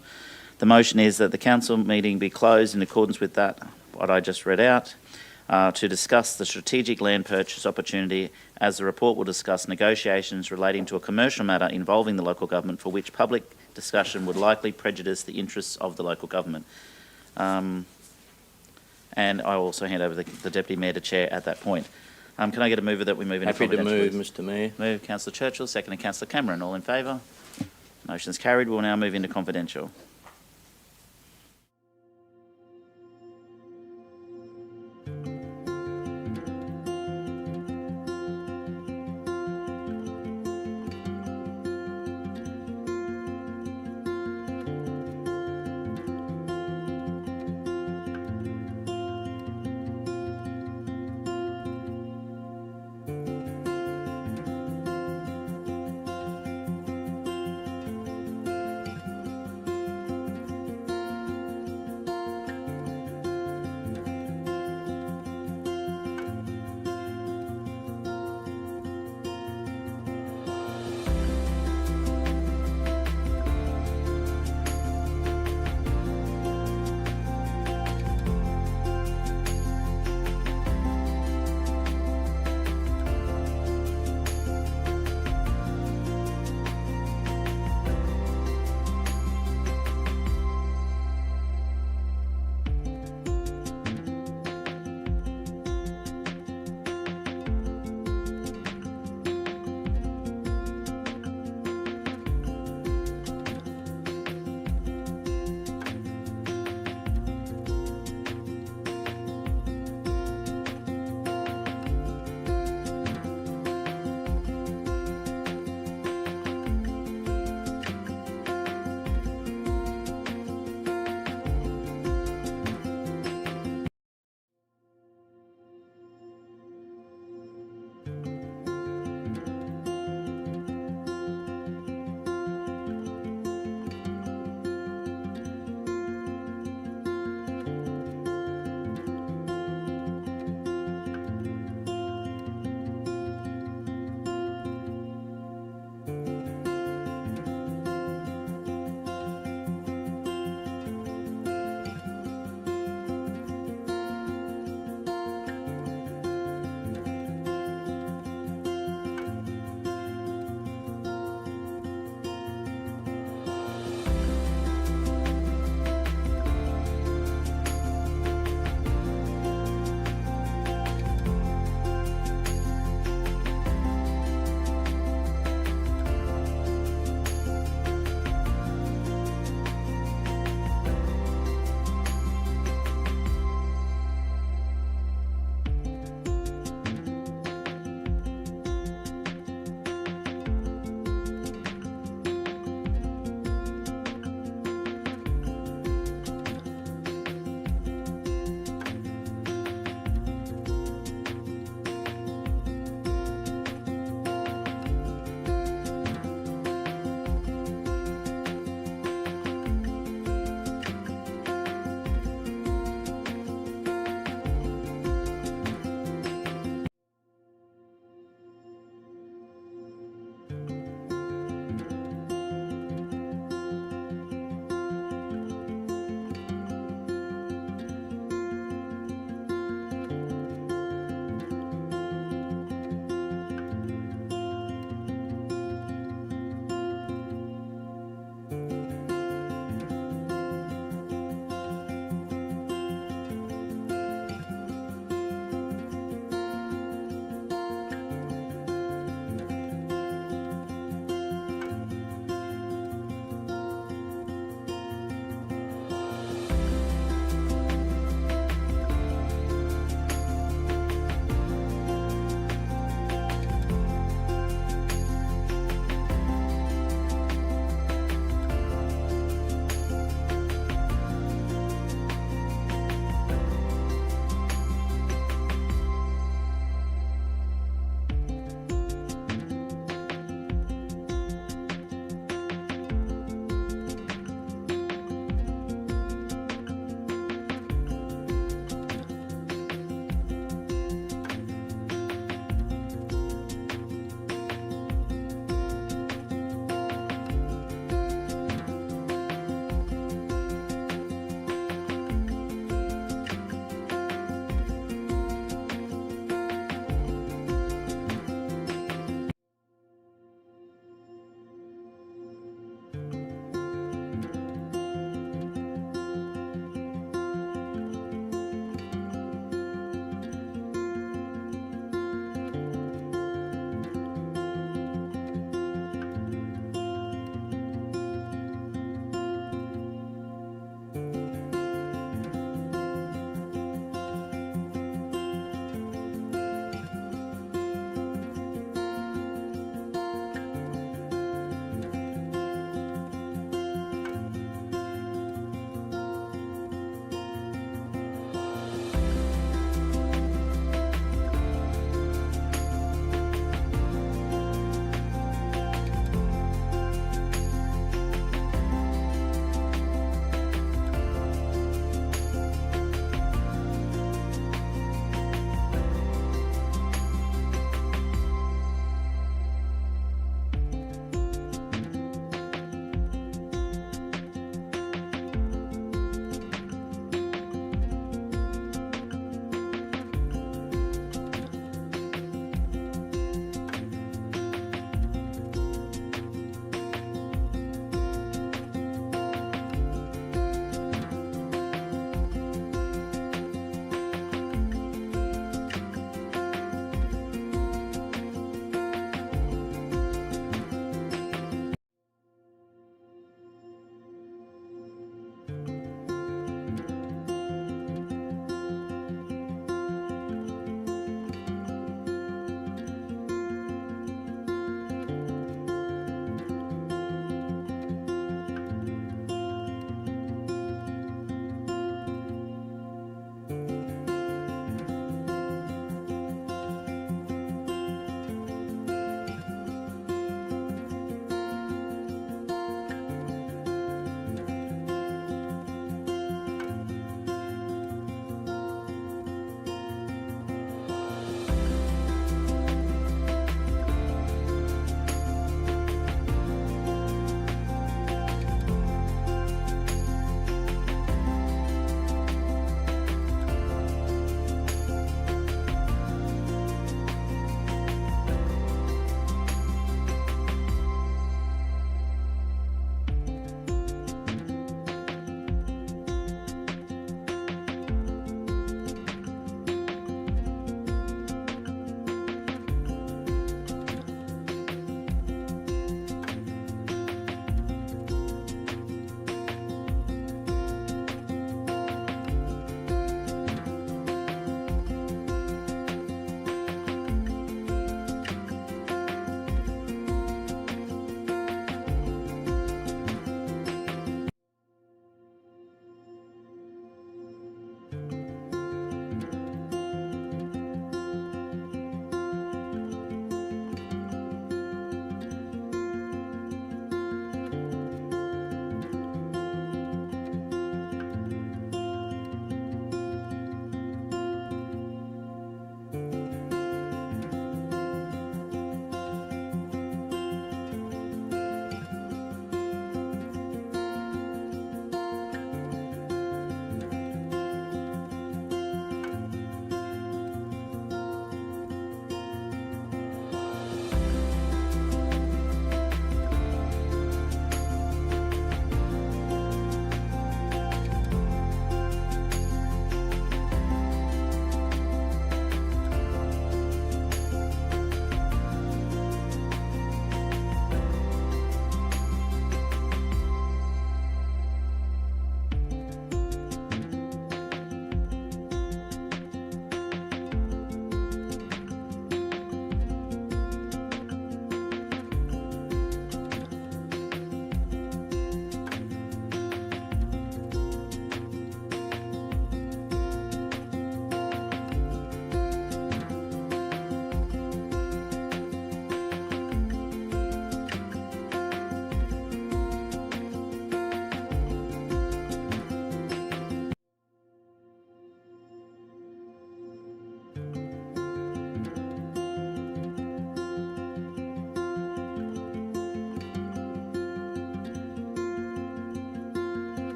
The motion is that the council meeting be closed in accordance with that, what I just read out, to discuss the strategic land purchase opportunity, as the report will discuss negotiations relating to a commercial matter involving the local government for which public discussion would likely prejudice the interests of the local government. And I will also hand over the Deputy Mayor to chair at that point. Can I get a mover that we move into Happy to confidential, move, please? Mr Mayor. Move, Councillor Churchill, second, Councillor Cameron. All in favour? Motion's carried. We'll now move into confidential.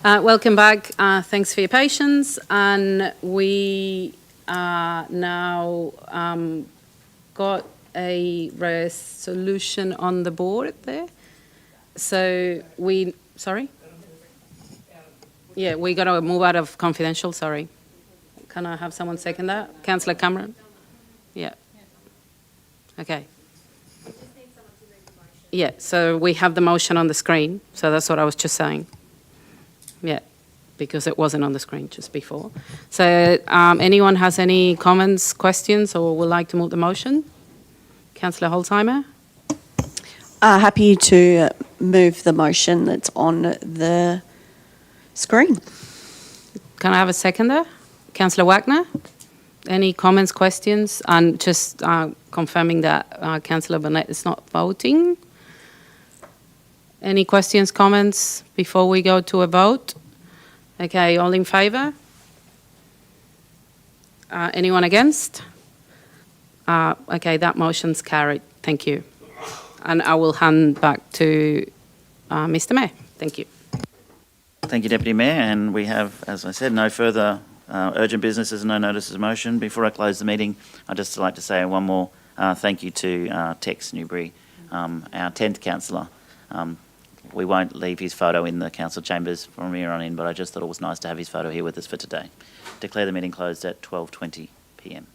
Welcome back. Thanks for your patience. And we now got a resolution on the board there. So sorry? Yeah, we got to move out of confidential, sorry. Can I have someone second that? Councillor Cameron? Yeah. Okay. Yeah, so we have the motion on the screen, so that's what I was just saying. Yeah, because it wasn't on the screen just before. So anyone has any comments, questions, or would like to move the motion? Councillor Holzheimer? Happy to move the motion that's on the screen. Can I have a seconder? Councillor Wagner? Any comments, questions? And just confirming that Councillor Burnett is not voting. Any questions, comments before we go to a vote? Okay, all in favour? Anyone against? Okay, that motion's carried. Thank you. And I will hand back to Mr. Mayor. Thank you. Thank you, Deputy Mayor. And we have, as I said, no further urgent businesses, no notices of motion. Before I close the meeting, I'd just like to say one more thank you to Tex Newbury, our 10th councillor. We won't leave his photo in the council chambers from here on in, but I just thought it was nice to have his photo here with us for today. Declare the meeting closed at 12:20 p.m.